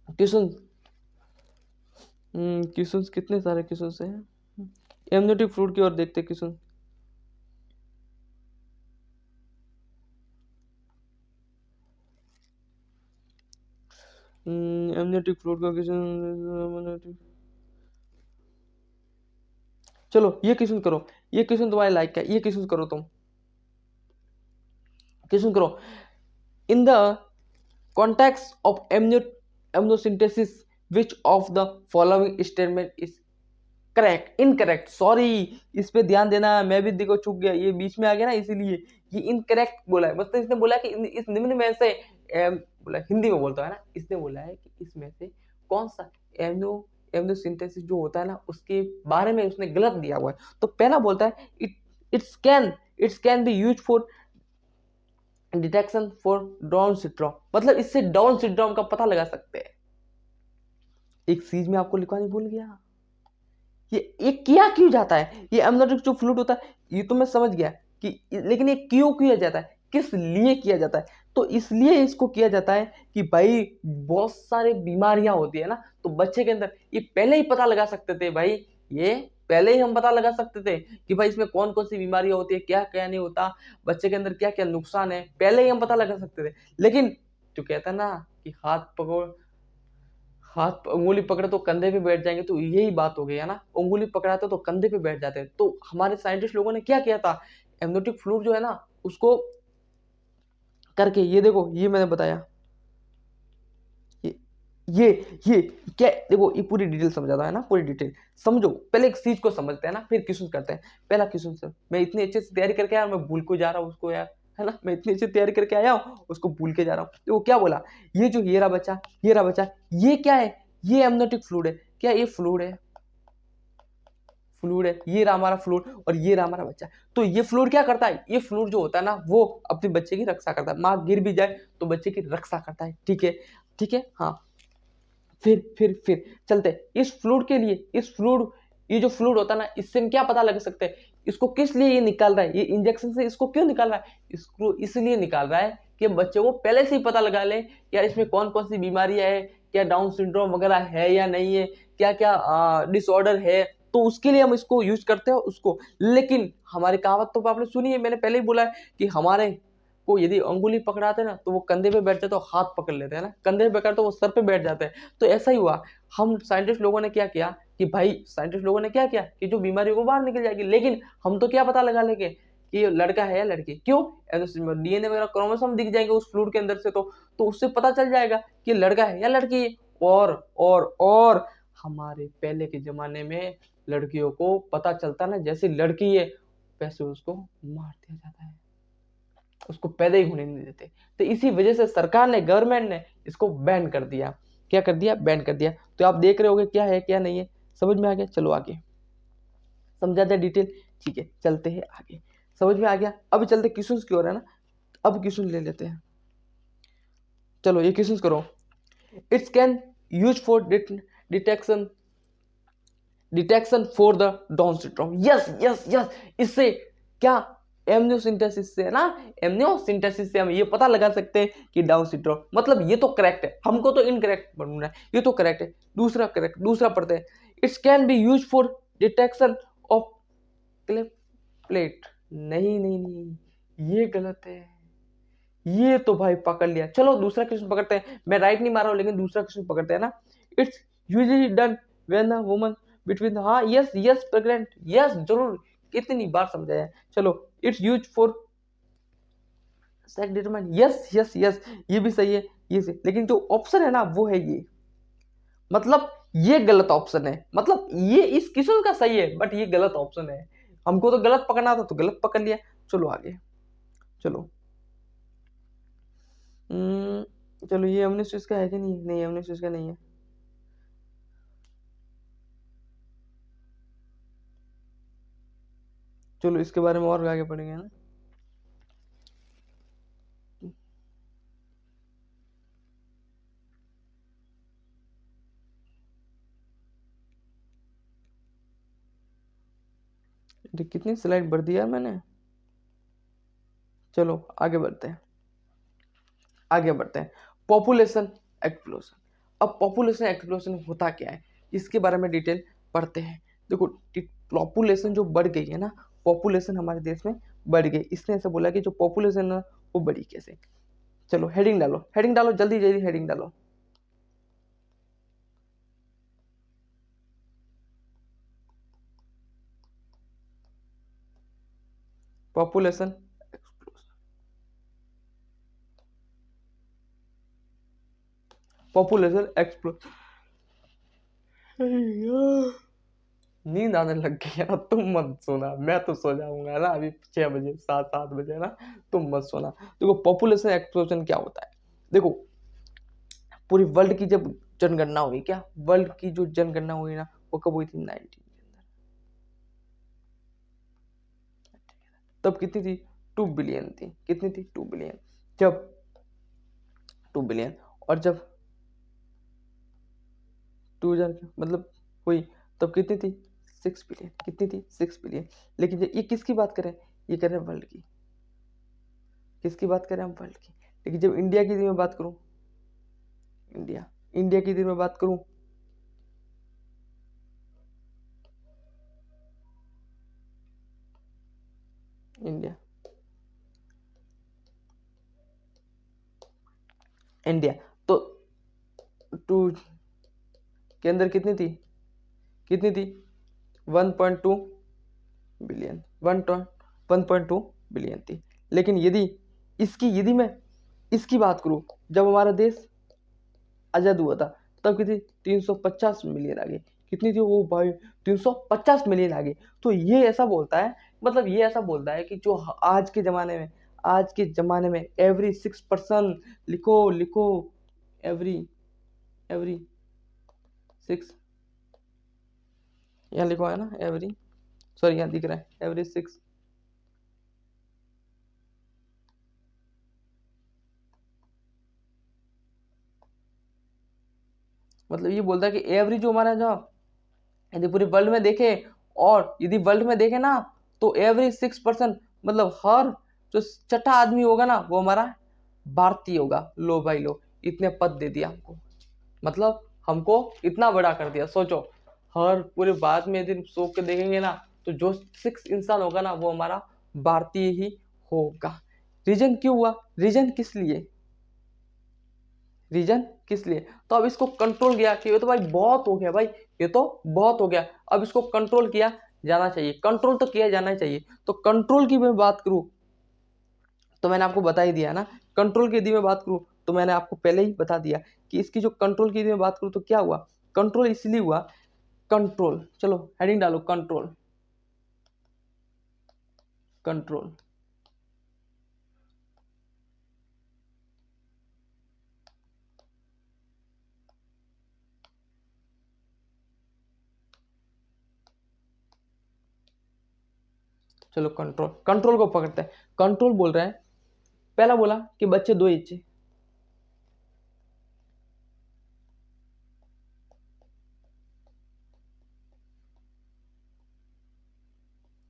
क्वेश्चन क्वेश्चंस कितने सारे क्वेश्चंस हैं, एमनियोटिक फ्लूइड की ओर देखते क्वेश्चन। एमनियोटिक फ्लूइड का क्वेश्चन, चलो ये क्वेश्चन करो, ये क्वेश्चन तुम्हारे लाइक का, ये क्वेश्चन करो तुम, क्वेश्चन करो, in the context of amniocentesis which of the following statement is correct incorrect, sorry इस पे ध्यान देना, मैं भी देखो चूक गया, ये बीच में आ गया ना इसीलिए ये इनकरेक्ट बोला है। मतलब इसने बोला कि इस निम्न में से बोला, हिंदी में बोलता है ना, इसने बोला है कि इसमें से कौन सा एमनियोसिंथेसिस जो होता है ना उसके बारे में उसने गलत दिया हुआ है। तो पहला बोलता है it's can be use for detection for down syndrome, मतलब इससे डाउन सिंड्रोम का पता लगा सकते हैं। एक चीज में आपको लिखवानी भूल गया, ये किया क्यों जाता है, ये एमनियोटिक जो फ्लूइड होता है ये तो मैं समझ गया कि, लेकिन ये क्यों किया जाता है, किस लिए किया जाता है। तो इसलिए इसको किया जाता है कि भाई बहुत सारी बीमारियां होती है ना, तो बच्चे के अंदर ये पहले ही पता लगा सकते थे भाई, ये पहले ही हम पता लगा सकते थे कि भाई इसमें कौन कौन सी बीमारियां होती है, क्या क्या नहीं होता, बच्चे के अंदर क्या क्या नुकसान है, पहले ही हम पता लगा सकते थे। लेकिन जो कहता है ना कि हाथ उंगली पकड़े तो कंधे पे बैठ जाएंगे, तो यही बात हो गई है ना, उंगली पकड़ाते तो कंधे पे बैठ जाते हैं। तो हमारे साइंटिस्ट लोगों ने क्या किया था, एमनियोटिक फ्लूइड जो है ना उसको करके, ये देखो ये मैंने बताया, ये ये ये क्या, देखो ये पूरी डिटेल समझाता है ना, पूरी डिटेल समझो, पहले एक चीज को समझते हैं ना फिर क्वेश्चन करते हैं। पहला क्वेश्चन सर, मैं इतनी अच्छे से तैयारी करके आया, मैं भूल को जा रहा हूँ उसको यार, है ना, मैं इतनी अच्छी तैयारी करके आया हूँ उसको भूल के जा रहा हूँ। तो वो क्या बोला, ये जो ये रहा बच्चा, ये क्या है, ये एमनियोटिक फ्लूइड है, क्या ये फ्लूइड है, फ्लूइड है, ये रहा हमारा फ्लूइड और ये रहा हमारा बच्चा। तो ये फ्लूइड क्या करता है, ये फ्लूइड जो होता है ना वो अपने बच्चे की रक्षा करता है, माँ गिर भी जाए तो बच्चे की रक्षा करता है, ठीक है, ठीक है, हाँ। फिर चलते इस फ्लूइड के लिए, इस फ्लूइड, ये जो फ्लूइड होता है ना इससे हम क्या पता लग सकते हैं, इसको किस लिए ये निकाल रहा है, ये इंजेक्शन से इसको क्यों निकाल रहा है, इसको इसलिए निकाल रहा है कि बच्चे को पहले से ही पता लगा ले यार इसमें कौन कौन सी बीमारियां है, क्या डाउन सिंड्रोम वगैरह है या नहीं है, क्या क्या डिसऑर्डर है, तो उसके लिए हम इसको यूज करते हैं उसको। लेकिन हमारी कहावत तो आपने सुनी है, मैंने पहले ही बोला है कि हमारे को यदि अंगुली पकड़ाते ना तो वो कंधे पे बैठते तो हाथ पकड़ लेते हैं ना, कंधे पे पकड़ तो वो सर पे बैठ जाते हैं। तो ऐसा ही हुआ, हम साइंटिस्ट लोगों ने क्या किया कि भाई साइंटिस्ट लोगों ने क्या किया कि जो बीमारी वो बाहर निकल जाएगी, लेकिन हम तो क्या पता लगा लेंगे कि ये लड़का है या लड़की, क्यों, डीएनए वगैरह क्रोमोसोम दिख जाएंगे उस फ्लूइड के अंदर से, तो उससे पता चल जाएगा कि लड़का है या लड़की है। और हमारे पहले के जमाने में लड़कियों को पता चलता ना जैसे लड़की है वैसे उसको मार दिया जाता है, उसको पैदा ही होने नहीं देते। तो इसी वजह से सरकार ने, गवर्नमेंट ने इसको बैन कर दिया, क्या कर दिया, बैन कर दिया। तो आप देख रहे होगे क्या है क्या नहीं है, समझ में आ गया, चलो आगे समझा दे डिटेल, ठीक है चलते हैं आगे, समझ में आ गया। अब चलते क्वेश्चंस की ओर है ना, अब क्वेश्चन ले लेते हैं, चलो ये क्वेश्चंस करो, it's can use for detection detection for the down syndrome, yes yes yes, इससे क्या, एमनियोसिंथेसिस से ना, एमनियोसिंथेसिस से हम ये पता लगा सकते हैं कि डाउन सिंड्रोम, मतलब ये तो करेक्ट है, हमको तो इनकरेक्ट बनना है, ये तो करेक्ट है। दूसरा करेक्ट, दूसरा पढ़ते हैं, it's can be use for detection of plate, नहीं ये गलत है, ये तो भाई पकड़ लिया। चलो दूसरा क्वेश्चन पकड़ते हैं, मैं राइट नहीं मार रहा हूं लेकिन दूसरा क्वेश्चन पकड़ते हैं ना, it's usually done when a woman between, हाँ यस यस प्रेग्नेंट, यस जरूर, कितनी बार समझाया। चलो it's use for sex determine, yes yes yes, ये भी सही है, ये सही, लेकिन जो ऑप्शन है ना वो है ये, मतलब ये गलत ऑप्शन है, मतलब ये इस क्वेश्चन का सही है बट ये गलत ऑप्शन है, हमको तो गलत पकड़ना था तो गलत पकड़ लिया। चलो आगे, चलो चलो ये हमने स्विच का है कि नहीं, नहीं हमने स्विच का नहीं है, चलो इसके बारे में और आगे पढ़ेंगे ना। कितनी स्लाइड बढ़ दिया मैंने, चलो आगे बढ़ते हैं, आगे बढ़ते हैं, पॉपुलेशन एक्सप्लोजन। अब पॉपुलेशन एक्सप्लोजन होता क्या है इसके बारे में डिटेल पढ़ते हैं। देखो पॉपुलेशन जो बढ़ गई है ना, पॉपुलेशन हमारे देश में बढ़ गई, इसने ऐसा बोला कि जो पॉपुलेशन है वो बढ़ी कैसे। चलो हेडिंग डालो, हेडिंग डालो, जल्दी जल्दी हेडिंग डालो, पॉपुलेशन एक्सप्लोजन, पॉपुलेशन एक्सप्लोजन। नींद आने लग गई है ना, तुम मत सोना, मैं तो सो जाऊंगा ना अभी 6 बजे 7 बजे ना, तुम मत सोना। देखो पॉपुलेशन एक्सप्लोजन क्या होता है, देखो पूरी वर्ल्ड की जब जनगणना हुई, क्या वर्ल्ड की जो जनगणना हुई ना, वो कब हुई थी 19 के अंदर। तब कितनी थी, 2 बिलियन थी। कितनी थी, 2 बिलियन। जब 2 बिलियन, और जब 2000 मतलब हुई, तब कितनी थी, 6 बिलियन। कितनी थी, 6 बिलियन। लेकिन ये किसकी बात करें, ये कर रहे हैं वर्ल्ड की। किसकी बात करें हम, वर्ल्ड की। लेकिन जब इंडिया की मैं बात करूं, इंडिया की मैं बात करूं, इंडिया इंडिया तो 2 के अंदर कितनी थी, 1.2 बिलियन। 1.2 बिलियन थी। लेकिन यदि मैं इसकी बात करूं, जब हमारा देश आजाद हुआ था, तब कितनी, 350 मिलियन आ गई। कितनी थी वो भाई, 350 मिलियन आ गई। तो ये ऐसा बोलता है, मतलब ये ऐसा बोलता है कि जो आज के जमाने में एवरी 6%, लिखो एवरी 6, यहाँ लिखो है ना एवरी, सॉरी यहाँ दिख रहा है एवरी 6, मतलब ये बोलता है कि एवरी जो हमारा जो, यदि पूरे वर्ल्ड में देखे, और यदि वर्ल्ड में देखे ना, तो एवरी 6%, मतलब हर जो छठा आदमी होगा ना, वो हमारा भारतीय होगा। लो भाई लो, इतने पद दे दिया हमको, मतलब हमको इतना बड़ा कर दिया। सोचो, हर पूरे भारत में यदि सोच के देखेंगे ना, तो जो 6 इंसान होगा ना, वो हमारा भारतीय ही होगा। रीजन क्यों हुआ, रीजन किस लिए, तो अब इसको कंट्रोल किया कि ये तो भाई बहुत हो गया, भाई ये तो बहुत हो गया। अब इसको कंट्रोल किया जाना चाहिए, कंट्रोल तो किया जाना चाहिए। तो कंट्रोल की मैं बात करूं, तो मैंने आपको बता ही दिया ना। कंट्रोल की यदि मैं बात करूं, तो मैंने आपको पहले ही बता दिया कि इसकी जो कंट्रोल की यदि मैं बात करूं, तो क्या हुआ, कंट्रोल इसलिए हुआ, कंट्रोल, चलो हेडिंग डालो, कंट्रोल। कंट्रोल चलो कंट्रोल को पकड़ते हैं। कंट्रोल बोल रहे हैं, पहला बोला कि बच्चे 2 इच्छे,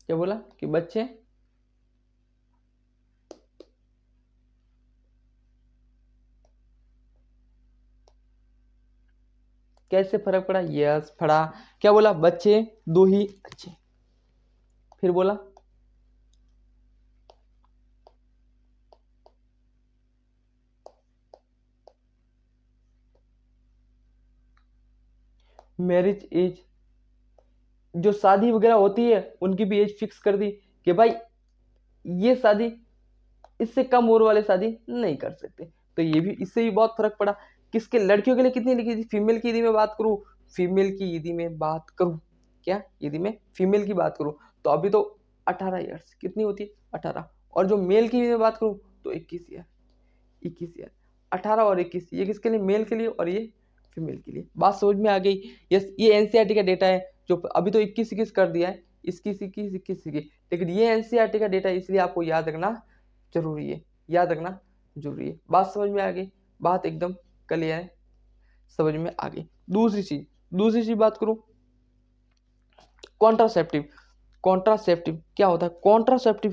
क्या बोला कि बच्चे कैसे फर्क पड़ा, यस पड़ा। क्या बोला, बच्चे 2 ही अच्छे। फिर बोला मैरिज एज, जो शादी वगैरह होती है उनकी भी एज फिक्स कर दी कि भाई ये शादी, इससे कम उम्र वाले शादी नहीं कर सकते। तो ये भी, इससे भी बहुत फर्क पड़ा। किसके, लड़कियों के लिए कितनी लिखी थी, फीमेल की यदि मैं बात करूं, क्या यदि मैं फीमेल की बात करूं, तो अभी तो 18 ईयर्स, कितनी होती है, 18। और जो मेल की मैं बात करूं, तो 21 ईयर। 18 और 21, ये किसके लिए, मेल के लिए, और ये फीमेल के लिए। बात समझ में आ गई। यस, ये एनसीईआरटी का डेटा है, जो अभी तो 21 कर दिया है, 21 लेकिन ये एनसीईआरटी का डेटा है, इसलिए आपको याद रखना जरूरी है, बात समझ में आ गई, बात एकदम क्लियर है, समझ में आ गई। दूसरी चीज बात करूं, कॉन्ट्रासेप्टिव। कॉन्ट्रासेप्टिव क्या होता है, कॉन्ट्रासेप्टिव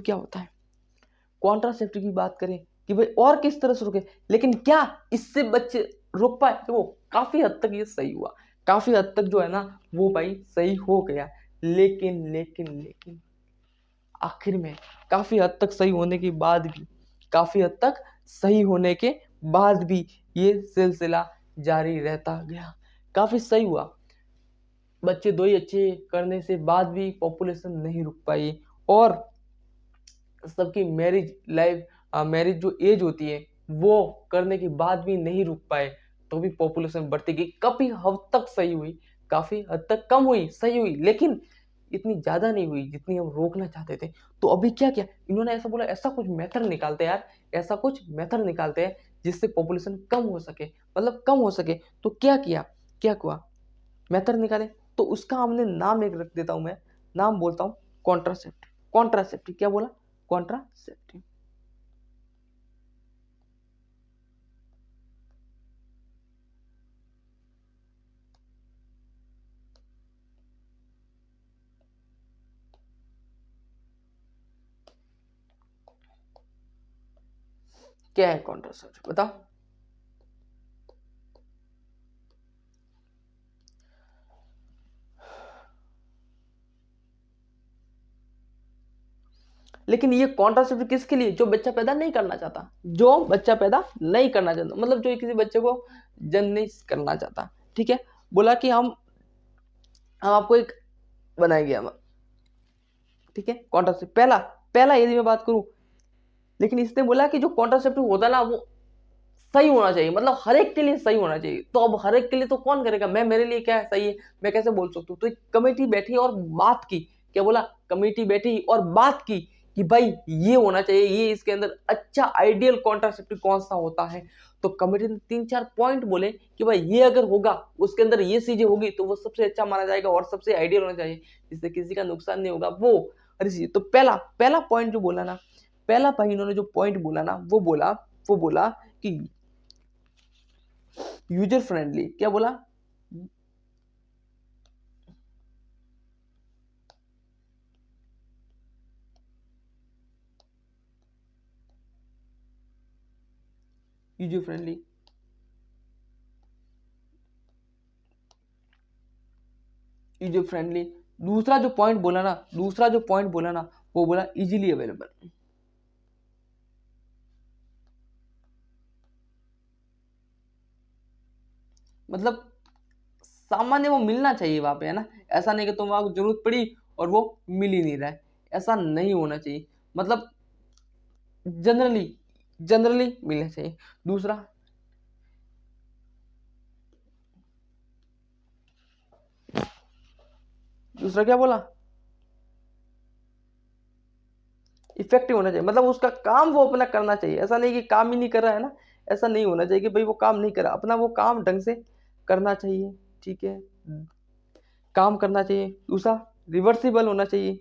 की बात करें कि भाई और किस तरह से रुके, लेकिन क्या इससे बच्चे रुक पाए, तो वो काफी हद तक ये सही हुआ, काफी हद तक जो है ना, वो भाई सही हो गया। लेकिन आखिर में काफी हद तक सही होने के बाद भी, ये सिलसिला जारी रहता गया। काफी सही हुआ, बच्चे 2 ही अच्छे करने से बाद भी पॉपुलेशन नहीं रुक पाई, और सबकी मैरिज जो एज होती है, वो करने के बाद भी नहीं रुक पाए। तो भी पॉपुलेशन बढ़ती गई, काफी हद तक सही हुई, काफी हद तक कम हुई, सही हुई, लेकिन इतनी ज्यादा नहीं हुई जितनी हम रोकना चाहते थे। तो अभी क्या किया इन्होंने, ऐसा बोला ऐसा कुछ मेथड निकालते हैं यार, ऐसा कुछ मेथड निकालते हैं जिससे पॉपुलेशन कम हो सके, मतलब कम हो सके। तो क्या किया, क्या हुआ, मेथड निकाले। तो उसका हमने नाम एक रख देता हूं मैं, नाम बोलता हूं कॉन्ट्रासेप्टिव। कॉन्ट्रासेप्टिव क्या बोला, कॉन्ट्रासेप्टिव। क्या है कॉन्ट्रासेप्टिव बताओ। लेकिन ये कॉन्ट्रासेप्टिव किसके लिए, जो बच्चा पैदा नहीं करना चाहता, जो बच्चा पैदा नहीं करना चाहता, मतलब जो किसी बच्चे को जन्म नहीं करना चाहता। ठीक है, बोला कि हम आपको एक बनाएंगे हम, ठीक है, कॉन्ट्रासेप्टिव। पहला पहला यदि मैं बात करूं, लेकिन इसने बोला कि जो कॉन्ट्रासेप्टिव होता ना वो सही होना चाहिए, मतलब हर एक के लिए सही होना चाहिए। तो अब हर एक के लिए तो कौन करेगा, मैं, मेरे लिए क्या सही है मैं कैसे बोल सकता हूँ। तो एक कमेटी बैठी और बात की, क्या बोला, कमेटी बैठी और बात की कि भाई ये होना चाहिए, ये इसके अंदर अच्छा आइडियल कॉन्ट्रासेप्टिव कौन सा होता है। तो कमेटी ने 3-4 पॉइंट बोले कि भाई ये अगर होगा, उसके अंदर ये चीजें होगी तो वो सबसे अच्छा माना जाएगा और सबसे आइडियल होना चाहिए, जिससे किसी का नुकसान नहीं होगा वो हर चीज। तो पहला पहला पॉइंट जो बोला ना, पहला भाई इन्होंने जो पॉइंट बोला ना, वो बोला कि यूजर फ्रेंडली, क्या बोला, यूजर फ्रेंडली, यूजर फ्रेंडली। दूसरा जो पॉइंट बोला ना, दूसरा जो पॉइंट बोला ना, वो बोला इजीली अवेलेबल, मतलब सामान्य वो मिलना चाहिए वहां पे, है ना। ऐसा नहीं कि तुम वहां जरूरत पड़ी और वो मिल ही नहीं रहा है, ऐसा नहीं होना चाहिए, मतलब जनरली, जनरली मिलना चाहिए। दूसरा, दूसरा क्या बोला, इफेक्टिव होना चाहिए, मतलब उसका काम वो अपना करना चाहिए, ऐसा नहीं कि काम ही नहीं कर रहा है ना, ऐसा नहीं होना चाहिए कि भाई वो काम नहीं कर रहा, अपना वो काम ढंग से करना चाहिए। ठीक है, काम करना चाहिए। दूसरा, रिवर्सिबल होना चाहिए,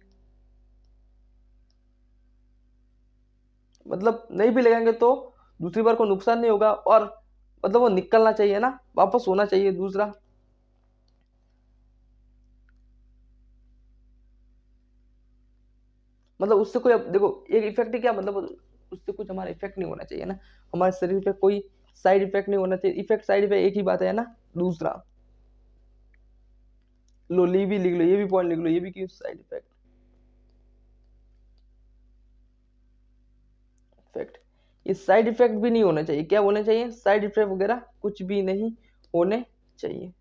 मतलब नहीं भी लगाएंगे तो दूसरी बार को नुकसान नहीं होगा, और मतलब वो निकलना चाहिए ना, वापस होना चाहिए। दूसरा, मतलब उससे कोई, अब देखो एक इफेक्ट क्या मतलब, उससे कुछ हमारा इफेक्ट नहीं होना चाहिए ना, हमारे शरीर पे कोई साइड इफेक्ट नहीं होना चाहिए। इफेक्ट साइड इफेक्ट एक ही बात है ना। दूसरा, लो ली भी लिख लो, ये भी पॉइंट लिख लो, ये भी क्यों साइड इफेक्ट, इफेक्ट, ये साइड इफेक्ट भी नहीं होना चाहिए। क्या होना चाहिए, साइड इफेक्ट वगैरह कुछ भी नहीं होने चाहिए।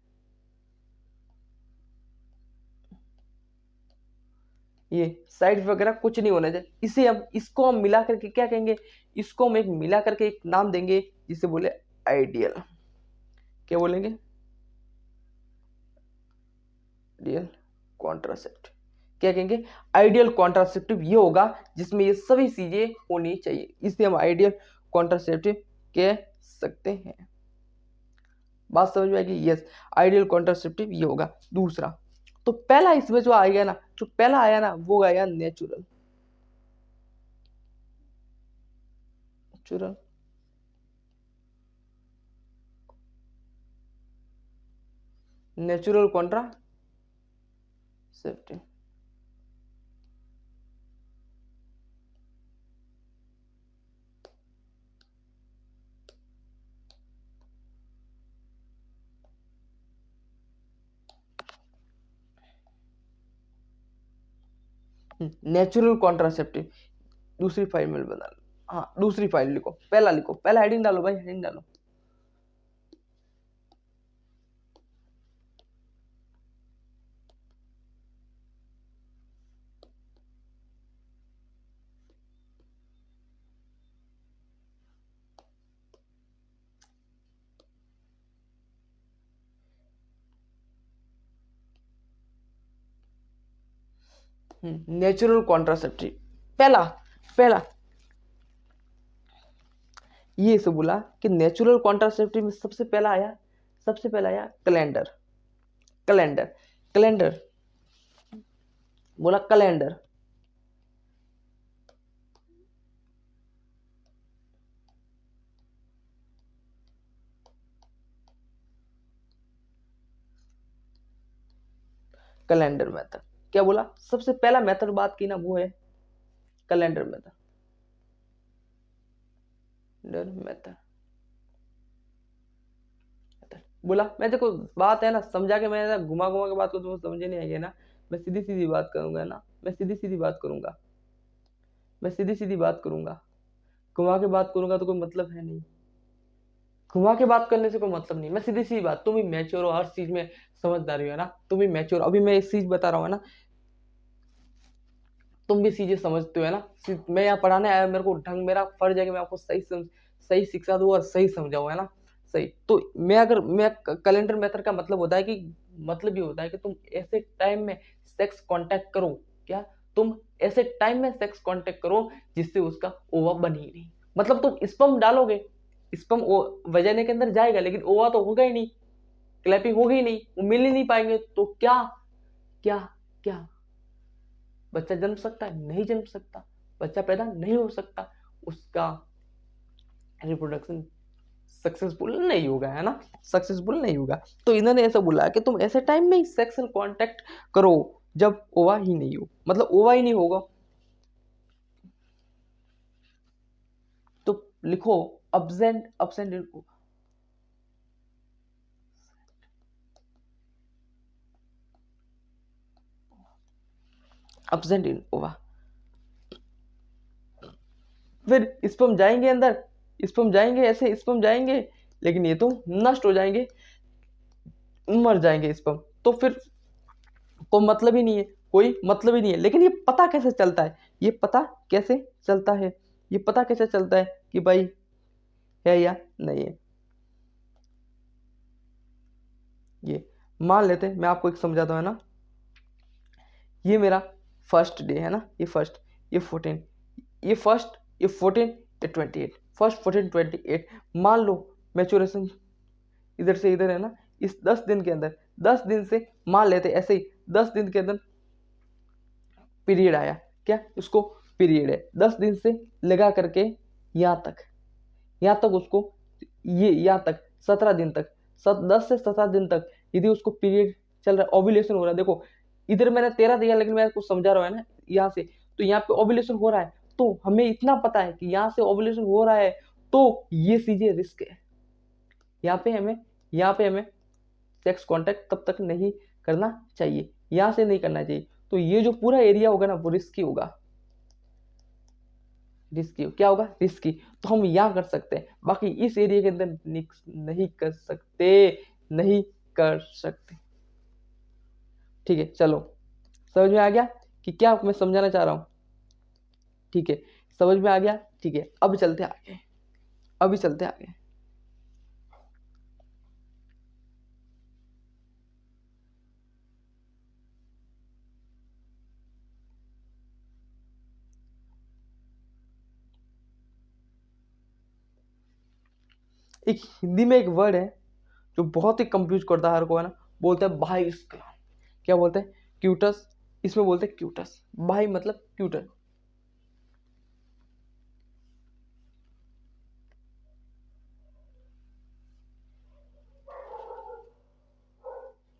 ये साइड वगैरह कुछ नहीं होना चाहिए। इसे हम, इसको हम मिला करके क्या कहेंगे, इसको हम एक मिला करके एक नाम देंगे जिसे बोले आइडियल, क्या बोलेंगे, आइडियल कॉन्ट्रासेप्टिव, क्या कहेंगे, आइडियल कॉन्ट्रासेप्टिव ये होगा जिसमें ये सभी चीजें होनी चाहिए, इसे हम आइडियल कॉन्ट्रासेप्टिव कह सकते हैं। बात समझ में आएगी, यस, आइडियल कॉन्ट्रासेप्टिव ये होगा। दूसरा, तो पहला इसमें जो आएगा ना, जो पहला आया ना वो आया natural, natural, natural contraceptive. Natural contraceptive, दूसरी फाइल में बना लो, हाँ दूसरी फाइल लिखो, पहला लिखो, पहला हेडिंग डालो भाई, हेडिंग डालो। Natural contraceptive. पहला पहला ये से बोला कि नेचुरल कॉन्ट्रासेप्टिव में सबसे पहला आया कैलेंडर। कैलेंडर कैलेंडर बोला कैलेंडर। कैलेंडर मेथड क्या बोला? सबसे पहला मेथड बात की ना, वो है कैलेंडर मेथड। मेथड बोला मैं, देखो बात है ना, समझा के मैं घुमा घुमा के बात को तुम समझे नहीं आएगी ना। मैं सीधी सीधी बात करूंगा ना, मैं सीधी सीधी बात करूंगा, मैं सीधी सीधी बात करूंगा। घुमा के बात करूंगा तो कोई मतलब है नहीं, घुमा के बात करने से कोई मतलब नहीं। मैं सीधी सीधी बात, तुम भी मैच्योर हो हर चीज में, समझदारी है ना, तुम भी मैच्योर। अभी मैं एक चीज बता रहा हूँ ना, तुम भी चीजें समझते हो है ना। मैं यहाँ पढ़ाने आया, मेरे को ढंग, मेरा फर्ज है कि मैं आपको सही शिक्षा दूँ और सही समझाऊँ, है ना, सही। तो मैं कैलेंडर मेथड का मतलब होता है कि, मतलब ये होता है कि तुम ऐसे टाइम में सेक्स कांटेक्ट करो। क्या? तुम ऐसे टाइम में सेक्स कांटेक्ट करो जिससे उसका ओवा बन ही नहीं। मतलब तुम स्पर्म डालोगे, स्पर्म वजाइना के अंदर जाएगा, लेकिन ओवा तो होगा ही नहीं, क्लैपिंग होगी ही नहीं, वो मिल ही नहीं पाएंगे। तो क्या क्या क्या बच्चा जन्म सकता है? नहीं जन्म सकता, बच्चा पैदा नहीं हो सकता, उसका रिप्रोडक्शन सक्सेसफुल नहीं होगा, है ना, सक्सेसफुल नहीं होगा। तो इन्होंने ऐसा बोला कि तुम ऐसे टाइम में सेक्सुअल कांटेक्ट करो जब ओवा ही नहीं हो, मतलब ओवा ही नहीं होगा। तो लिखो absent in absent in ova। फिर स्पर्म जाएंगे अंदर, स्पर्म जाएंगे, ऐसे स्पर्म जाएंगे, लेकिन ये तो नष्ट हो जाएंगे, मर जाएंगे स्पर्म। तो फिर कोई मतलब ही नहीं है, कोई मतलब ही नहीं है। लेकिन ये पता कैसे चलता है, ये पता कैसे चलता है, ये पता कैसे चलता है कि भाई है या नहीं है? ये मान लेते हैं, मैं आपको एक समझाता हूँ, है ना। ये मेरा फर्स्ट डे है ना, ये फर्स्ट, ये 14, ये फर्स्ट, ये 14, ये 28, फर्स्ट 14 28। मान लो मैचुरेशन इधर से इधर है ना, इस 10 दिन के अंदर, 10 दिन से मान लेते ऐसे ही 10 दिन के अंदर पीरियड आया। क्या? उसको पीरियड है 10 दिन से लगा करके यहाँ तक, यहाँ तक उसको, ये यहाँ तक 17 दिन तक, 10 से 17 दिन तक यदि उसको पीरियड चल रहा है, ओव्यूलेशन हो रहा है। देखो इधर मैंने 13 दिया, लेकिन मैं कुछ समझा रहा हूँ, है ना, यहाँ से तो यहाँ पे ओव्यूलेशन हो रहा है। तो हमें इतना पता है कि यहाँ से ओव्यूलेशन हो रहा है, तो ये चीजें रिस्क है। यहाँ पे हमें सेक्स कांटेक्ट तब तक नहीं करना चाहिए, यहाँ से नहीं करना चाहिए। तो ये जो पूरा एरिया होगा ना, वो रिस्की होगा, रिस्की क्या होगा? रिस्की। तो हम यहाँ कर सकते हैं, बाकी इस एरिया के अंदर नहीं कर सकते, नहीं कर सकते। ठीक है, चलो समझ में आ गया कि क्या मैं समझाना चाह रहा हूँ? ठीक है, समझ में आ गया। ठीक है, अब चलते आगे, अभी चलते आगे। एक हिंदी में एक वर्ड है जो बहुत ही कंफ्यूज करता है हर को, है ना, बोलते हैं भाई इसका क्या बोलते हैं? क्यूटस। इसमें बोलते हैं क्यूटस, भाई मतलब क्यूटर।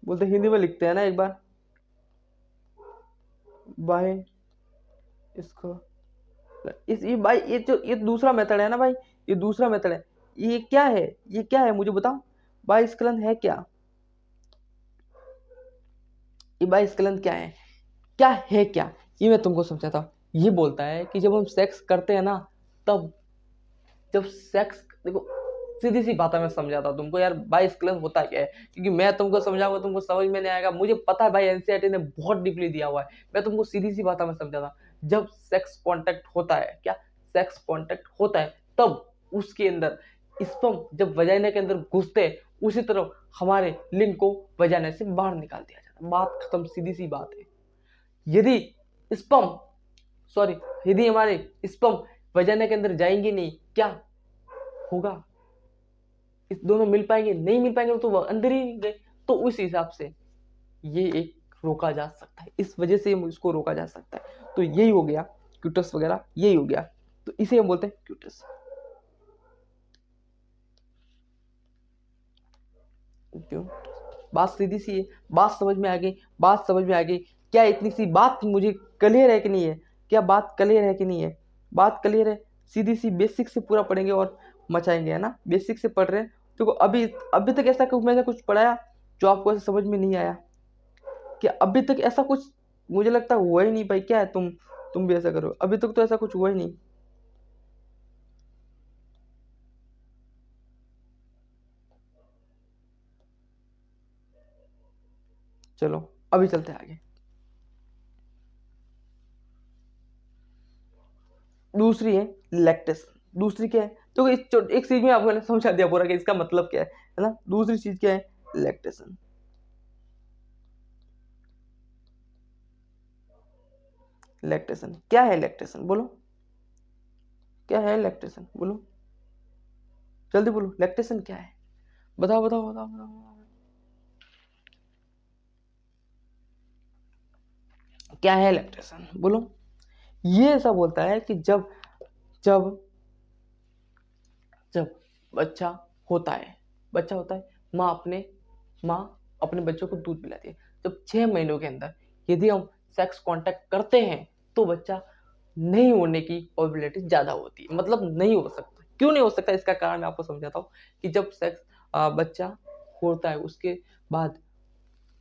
बोलते हिंदी में लिखते हैं ना एक बार, भाई इसको, ये भाई, ये दूसरा मेथड है ना भाई, ये दूसरा मेथड है। ये क्या है, ये क्या है मुझे बताओ, भाई स्खलन है क्या? ये भाई स्खलन क्या है, क्या है क्या? ये मैं तुमको समझाता हूँ। ये बोलता है कि जब हम सेक्स करते हैं ना, तब जब सेक्स, देखो सीधी सी बात है, मैं समझाता हूँ तुमको यार, बाई स्क्लन होता क्या है, क्योंकि मैं तुमको समझाऊंगा तुमको समझ में नहीं आएगा। मुझे पता है भाई, एनसीईआरटी ने बहुत डीपली दिया हुआ है। मैं तुमको सीधी सी बात है, मैं समझाता हूँ। जब सेक्स कांटेक्ट होता है, क्या सेक्स कांटेक्ट होता है, तब उसके अंदर स्पर्म जब वजाइना के अंदर घुसते हैं, उसी तरह हमारे लिंग को वजाइना से बाहर निकाल दिया जाता है। बात खत्म, सीधी सी बात है। यदि स्पर्म सॉरी यदि हमारे स्पर्म वजाना के अंदर जाएंगे नहीं, क्या होगा? इस दोनों मिल पाएंगे? नहीं मिल पाएंगे तो वह अंदर ही गए। तो उस हिसाब से ये एक रोका जा सकता है, इस वजह से इसको रोका जा सकता है। तो यही हो गया क्यूटस वगैरह, यही हो गया, तो इसे हम बोलते हैं क्यूटस। क्यों? बात सीधी सी है, बात समझ में आ गई, बात समझ में आ गई। क्या इतनी सी बात मुझे क्लियर है कि नहीं है? क्या बात क्लियर है कि नहीं है? बात क्लियर है, सीधी सी बेसिक से पूरा पढ़ेंगे और मचाएंगे, है ना? बेसिक से पढ़ रहे हैं। देखो अभी तक ऐसा मैंने कुछ पढ़ाया जो आपको ऐसा समझ में नहीं आया? क्या अभी तक ऐसा कुछ मुझे लगता है हुआ ही नहीं भाई? क्या है तुम भी ऐसा करो, अभी तक तो ऐसा कुछ हुआ ही नहीं। चलो अभी चलते हैं आगे। दूसरी है लैक्टेशन। दूसरी क्या है? तो एक चीज में आपको मैंने समझा दिया पूरा कि इसका मतलब क्या है ना? दूसरी चीज क्या है? लैक्टेशन। लैक्टेशन क्या है? लैक्टेशन बोलो, क्या है लैक्टेशन? बोलो जल्दी बोलो, लैक्टेशन क्या है? बताओ बताओ बताओ बताओ, क्या है लैक्टेशन? बोलो। ये ऐसा बोलता है कि जब जब जब बच्चा होता है, बच्चा होता है, माँ अपने बच्चों को दूध पिलाती है। जब 6 महीनों के अंदर यदि हम सेक्स कांटेक्ट करते हैं तो बच्चा नहीं होने की प्रोबेबिलिटी ज़्यादा होती है। मतलब नहीं हो सकता। क्यों नहीं हो सकता? इसका कारण मैं आपको समझाता हूँ कि जब बच्चा होता है उसके बाद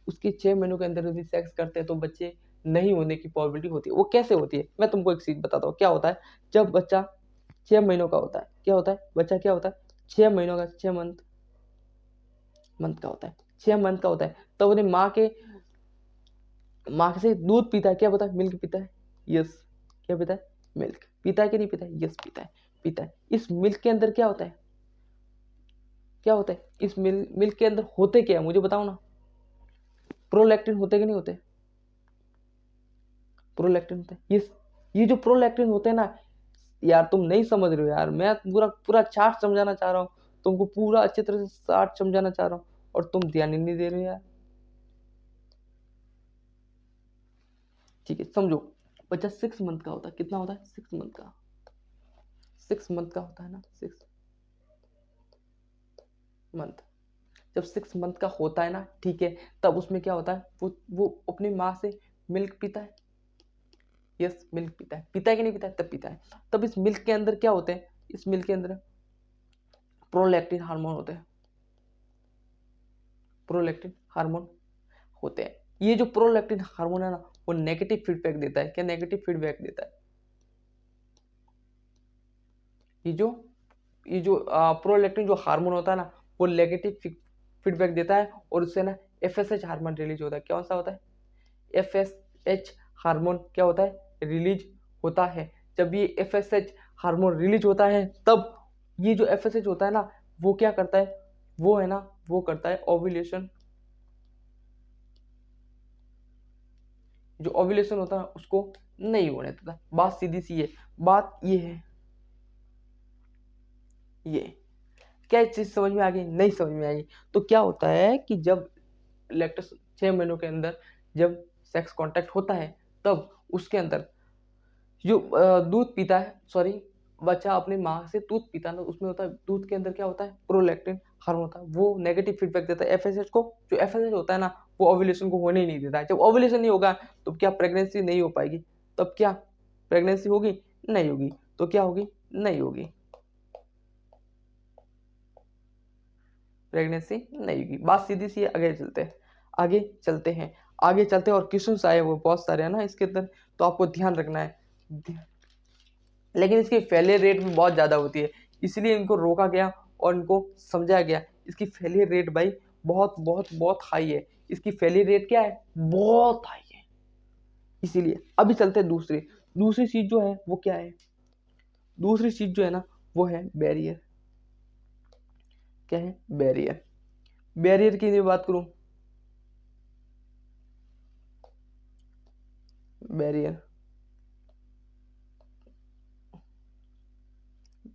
उसके 6 महीनों के अंदर यदि सेक्स करते हैं तो बच्चे नहीं होने की प्रोबेबिलिटी होती है। वो कैसे होती है? मैं तुमको एक चीज बताता हूँ। क्या होता है जब बच्चा 6 महीनों का होता है? क्या होता है? बच्चा क्या होता है? 6 महीनों का, 6 मंथ मंथ का होता है, 6 मंथ का होता है। तब अपने माँ से दूध पीता है। क्या पता है? मिल्क पीता है। यस। क्या पीता है? मिल्क पीता है कि नहीं पीता है? यस पीता है, पीता है। इस मिल्क के अंदर क्या होता है? क्या होता है इस मिल्क के अंदर? होते क्या है मुझे बताओ ना? प्रोलैक्टिन होते कि नहीं होते? प्रोलैक्टिन होते हैं। ये जो प्रोलैक्टिन होते हैं ना यार, तुम नहीं समझ रहे हो यार। मैं पूरा पूरा चार्ट समझाना चाह रहा हूँ तुमको, पूरा अच्छी तरह से चार्ट समझाना चाह रहा हूँ और तुम ध्यान ही नहीं दे रहे हो यार। ठीक है समझो। बच्चा 6 मंथ का होता है। कितना होता है? 6 मंथ का। 6 मंथ का होता है ना, 6 मंथ। जब 6 मंथ का होता है ना, ठीक है, तब उसमें क्या होता है? वो अपनी माँ से मिल्क पीता है। यस मिल्क पीता है। पीता है कि नहीं पीता है? तब पीता है। तब इस मिल्क के अंदर क्या होते हैं? इस मिल्क के अंदर प्रोलैक्टिन हार्मोन होते हैं। प्रोलैक्टिन हार्मोन होते हैं। ये जो प्रोलैक्टिन हार्मोन है ना, वो नेगेटिव फीडबैक देता है। क्या नेगेटिव फीडबैक देता है? ये जो प्रोलैक्टिन जो हार्मोन होता है ना, वो नेगेटिव फीडबैक देता है और उससे ना एफएसएच हार्मोन रिलीज होता है। कौन सा होता है? एफएसएच हार्मोन क्या होता है? रिलीज होता है। जब ये एफएसएच हार्मोन रिलीज होता है तब ये जो एफएसएच होता है ना, वो क्या करता है? वो है ना, वो करता है ओव्यूलेशन। जो ओव्यूलेशन होता है उसको नहीं होने देता। बात सीधी सी है। बात ये है, ये क्या चीज समझ में आ गई? नहीं समझ में आई? तो क्या होता है कि जब लैक्टस 6 महीनों के अंदर जब सेक्स कांटेक्ट होता है तब उसके अंदर जो दूध पीता है, सॉरी, बच्चा अपनी माँ से दूध पीता है ना, उसमें होता है दूध के अंदर क्या होता है? प्रोलैक्टिन हार्मोन होता है। वो नेगेटिव फीडबैक देता है एफएसएच को। जो एफएसएच होता है ना, वो ओव्यूलेशन को होने ही नहीं देता है। जब ओव्यूलेशन नहीं होगा तो क्या प्रेगनेंसी नहीं हो पाएगी? तब क्या प्रेगनेंसी होगी? नहीं होगी। तो क्या होगी? नहीं होगी, प्रेगनेंसी नहीं होगी। बात सीधी सी है। आगे चलते हैं, आगे चलते हैं, आगे चलते हैं। और क्वेश्चन आए वो बहुत सारे है ना इसके अंदर, तो आपको ध्यान रखना है। लेकिन इसकी फेलियर रेट भी बहुत ज़्यादा होती है, इसलिए इनको रोका गया और इनको समझाया गया। इसकी फेलियर रेट भाई बहुत बहुत बहुत हाई है। इसकी फेलियर रेट क्या है? बहुत हाई है। इसीलिए अभी चलते हैं दूसरी दूसरी चीज जो है वो क्या है? दूसरी चीज जो है ना, वो है बैरियर। क्या है? बैरियर। बैरियर की बात करूं, बैरियर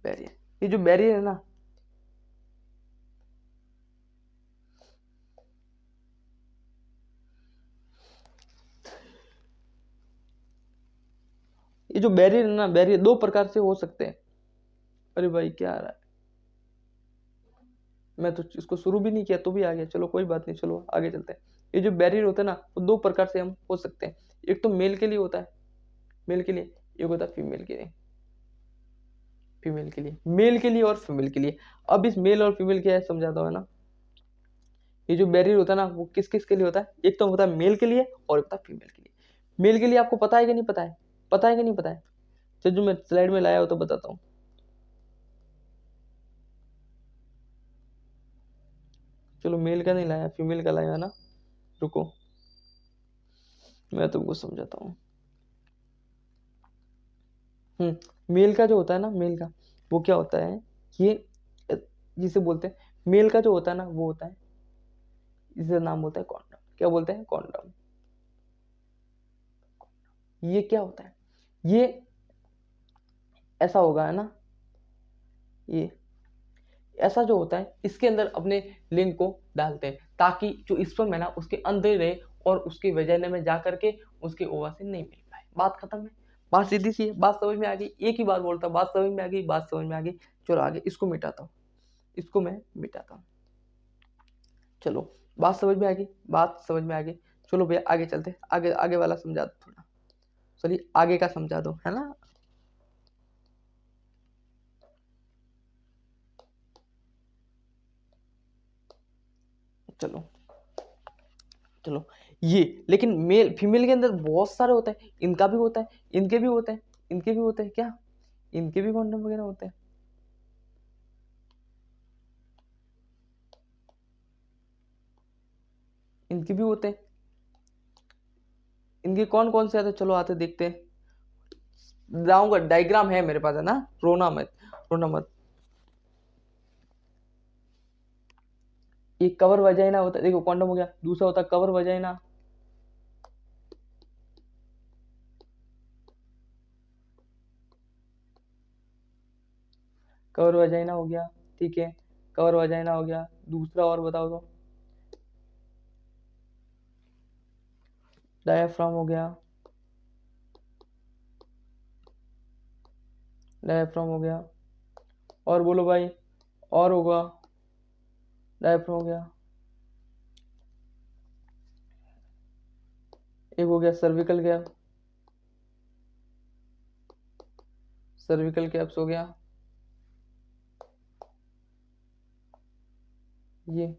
बैरियर, ये जो बैरियर है ना, ये जो बैरियर है ना, बैरियर दो प्रकार से हो सकते हैं। अरे भाई क्या आ रहा है, मैं तो इसको शुरू भी नहीं किया तो भी आ गया। चलो कोई बात नहीं, चलो आगे चलते हैं। ये जो बैरियर होता है ना, वो दो प्रकार से हम हो सकते हैं। एक तो मेल के लिए होता है, मेल के लिए, एक होता है फीमेल के लिए। फीमेल के लिए, मेल के लिए और फीमेल के लिए। अब इस मेल और फीमेल क्या है समझाता हूँ, है ना। ये जो बैरियर होता है ना, वो किस किस के लिए होता है, एक तो होता है मेल के लिए और एक होता है फीमेल के लिए। मेल के लिए आपको पता है कि नहीं पता है, पता है कि नहीं पता है? चलो जो मैं स्लाइड में लाया हो तो बताता हूँ। चलो मेल का नहीं लाया, फीमेल का लाया है ना, रुको मैं तुमको समझाता हूँ। मेल का जो होता है ना, मेल का वो क्या होता है, ये जिसे बोलते हैं मेल का जो होता है ना, वो होता है, इसका नाम होता है कॉन्डम। क्या बोलते हैं, कॉन्डम। ये क्या होता है, ये ऐसा होगा, है ना, ये ऐसा जो होता है, इसके अंदर अपने लिंक को डालते हैं ताकि जो स्पर्म है ना उसके अंदर रहे और उसके वजाइना में जा करके उसके ओवा से नहीं मिल पाए। बात खत्म है, बात सीधी सी है, बात समझ में आ गई। एक ही बार बोलता, बात समझ में आ गई, बात समझ में आ गई। चलो आगे इसको मिटाता हूँ, इसको मैं मिटाता हूँ। चलो बात समझ में आ गई, बात समझ में आ गई। चलो भैया आगे चलते, आगे आगे वाला समझा दो थोड़ा, चलिए आगे का समझा दो, है ना। चलो चलो, ये लेकिन मेल फीमेल के अंदर बहुत सारे होते हैं, इनका भी होता है, इनके भी होते हैं, इनके भी होते हैं, क्या इनके भी कॉन्डम वगैरह होते हैं, इनके भी होते हैं। इनके कौन कौन से आते हैं, चलो आते देखते हैं। जाऊंगा, डायग्राम है मेरे पास, है ना, रोना मत, रोना मत। एक कवर वजाइना होता है, देखो कॉन्डम हो गया, दूसरा होता है कवर वजाइना। कवर वजाइना हो गया, ठीक है, कवर वजाइना हो गया। दूसरा और बताओ तो, डायाफ्राम हो गया, डायाफ्राम हो गया। और बोलो भाई, और होगा, डायाफ्राम हो गया। एक हो गया सर्विकल गैप, सर्विकल कैप्स हो गया। ये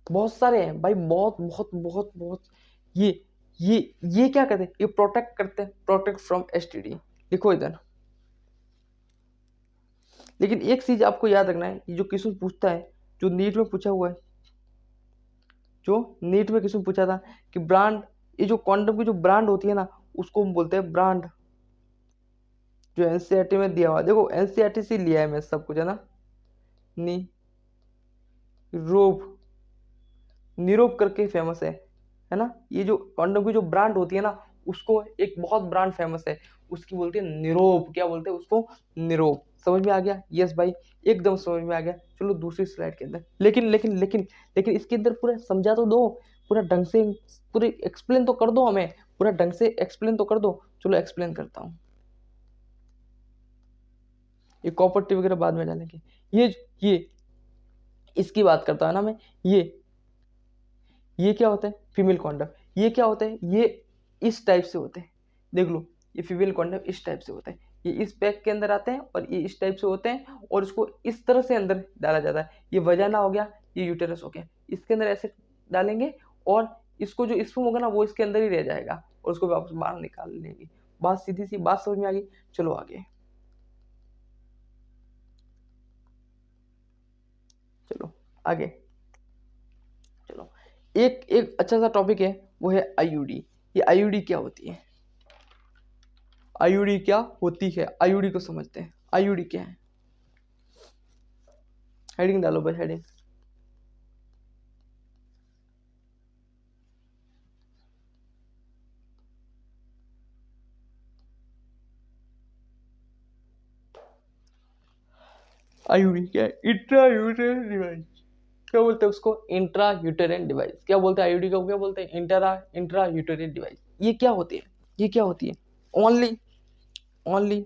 बहुत सारे हैं भाई, बहुत बहुत बहुत बहुत। ये ये ये क्या करते हैं, ये प्रोटेक्ट करते हैं, प्रोटेक्ट फ्रॉम एसटीडी। लिखो इधर। लेकिन एक चीज आपको याद रखना है, ये जो क्वेश्चन पूछता है, जो नीट में पूछा हुआ है, जो नीट में क्वेश्चन पूछा था कि ब्रांड, ये जो कॉन्डम की जो ब्रांड होती है ना, उसको हम बोलते हैं ब्रांड। जो एनसीईआरटी में दिया हुआ, देखो एनसीईआरटी से लिया है मैं सब कुछ, है ना। नी रोब, निरोप करके फेमस है ना। ये जो कॉन्डम की जो ब्रांड होती है ना, उसको एक बहुत ब्रांड फेमस है, उसकी बोलते हैं निरोप। क्या बोलते हैं उसको, निरोप। समझ में आ गया, यस भाई, एकदम समझ में आ गया। चलो दूसरी स्लाइड के अंदर, लेकिन इसके अंदर पूरा समझा तो दो, पूरा ढंग से, पूरे एक्सप्लेन तो कर दो हमें, पूरा ढंग से एक्सप्लेन तो कर दो। चलो एक्सप्लेन करता हूँ, ये कॉपर्टी वगैरह बाद में डालेंगे। ये इसकी बात करता है ना मैं, ये क्या होता है, फीमेल कॉन्डम। ये क्या होता है, ये इस टाइप से होते हैं, देख लो, ये फीमेल कॉन्डम इस टाइप से होता है। ये इस पैक के अंदर आते हैं और ये इस टाइप से होते हैं, और इसको इस तरह से अंदर डाला जाता है। ये वजाना हो गया, ये यूटेरस हो गया, इसके अंदर ऐसे डालेंगे, और इसको जो स्पर्म होगा ना वो इसके अंदर ही रह जाएगा, और उसको वापस बाहर निकाल लेंगे। बात सीधी सी बात समझ में आ गई। चलो आगे, चलो आगे, चलो। एक एक अच्छा सा टॉपिक है, वो है आईयूडी। ये आईयूडी क्या होती है, आईयूडी क्या होती है, आईयूडी को समझते हैं। आईयूडी क्या है, हेडिंग डालो भाई, हेडिंग। आईयूडी क्या है? Intra यूटेरिन device. क्या बोलते हैं उसको? Intra यूटेरिन device. क्या बोलते हैं आईयूडी को? क्या बोलते हैं? Intra यूटेरिन device. ये क्या होती है? ये क्या होती है? Only only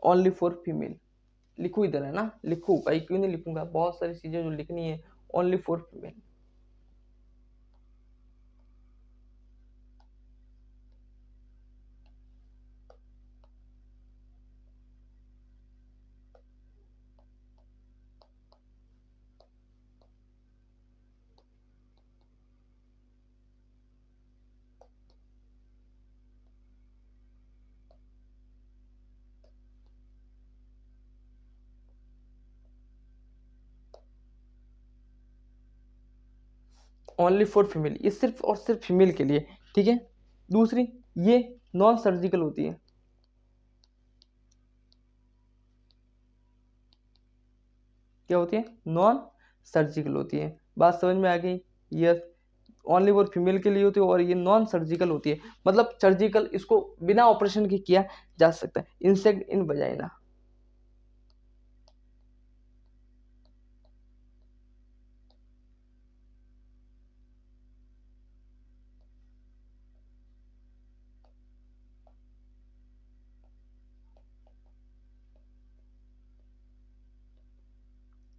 only for female. लिखू इधर है ना, लिखू भाई, क्यों नहीं लिखूंगा, बहुत सारी चीजें जो लिखनी है। Only for female. Only for female, ये सिर्फ और सिर्फ फीमेल के लिए, ठीक है। दूसरी, ये नॉन सर्जिकल होती है। क्या होती है? नॉन सर्जिकल होती है। बात समझ में आ गई? यस, ओनली फॉर फीमेल के लिए होती है और ये नॉन सर्जिकल होती है। मतलब सर्जिकल, इसको बिना ऑपरेशन के किया जा सकता है। इंसेक्ट इन वजाइना।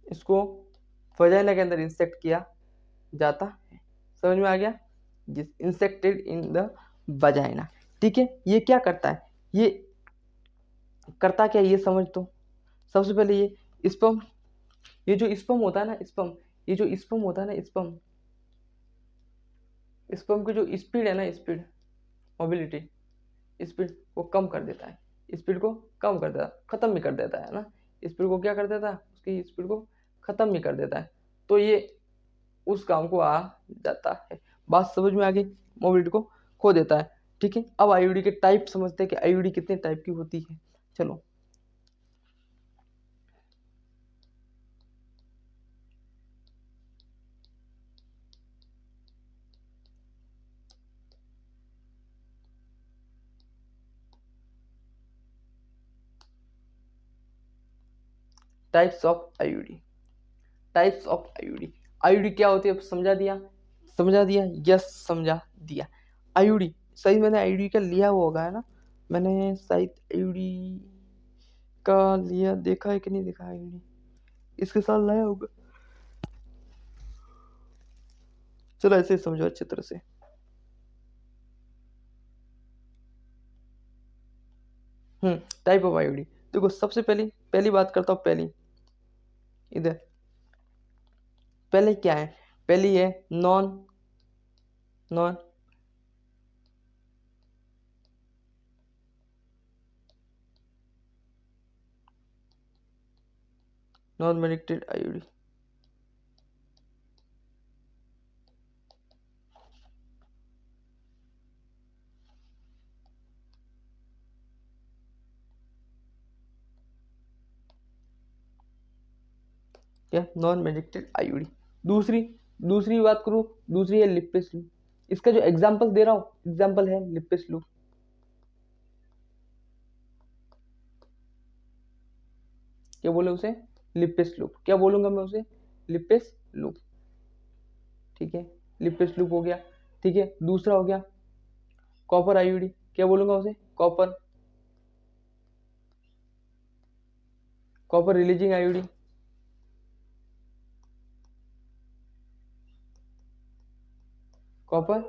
इसको वजाइना के अंदर इंसेक्ट किया जाता है। समझ में आ गया? जिस इंसेक्टेड इन द वजाइना, ठीक है। ये क्या करता है? ये करता क्या है ये समझ दो। सबसे पहले ये स्पर्म, ये जो स्पर्म होता है ना, स्पर्म, ये जो स्पर्म होता है ना, स्पर्म, स्पर्म की जो स्पीड है ना, स्पीड, मोबिलिटी, स्पीड को कम कर देता है। स्पीड को कम कर देता है, खत्म भी कर देता है ना। स्पीड को क्या कर देता है? उसकी स्पीड को खत्म भी कर देता है। तो ये उस काम को आ जाता है। बात समझ में आ गई? मोबिलिटी को खो देता है, ठीक है। अब आईयूडी के टाइप समझते हैं कि आईयूडी कितने टाइप की होती है। चलो, types of IUD. Types of IUD. IUD क्या होती है अब समझा दिया? समझा दिया? यस, समझा दिया। आईयूडी, सही मैंने आईयूडी का लिया हुआ होगा है ना, मैंने शायद आईयूडी का लिया, देखा है कि नहीं देखा आईयूडी, इसके साथ लाया होगा। चलो ऐसे ही समझो अच्छी तरह से। Type of IUD. देखो, सबसे पहली पहली बात करता हूँ, पहली इधर, पहले क्या है? पहली है non non non medicated IUD. क्या? Non medicated IUD. दूसरी, दूसरी बात करूँ, दूसरी है लिपिस लूप। इसका जो एग्जांपल दे रहा हूँ, एग्जांपल है लिपिस लूप। क्या बोले उसे? Lippes loop. क्या बोलूंगा मैं उसे? लिपिस लूप, ठीक है। लिपिस लूप हो गया, ठीक है। दूसरा हो गया कॉपर आईयूडी। क्या बोलूंगा उसे? Copper, copper releasing IUD. Copper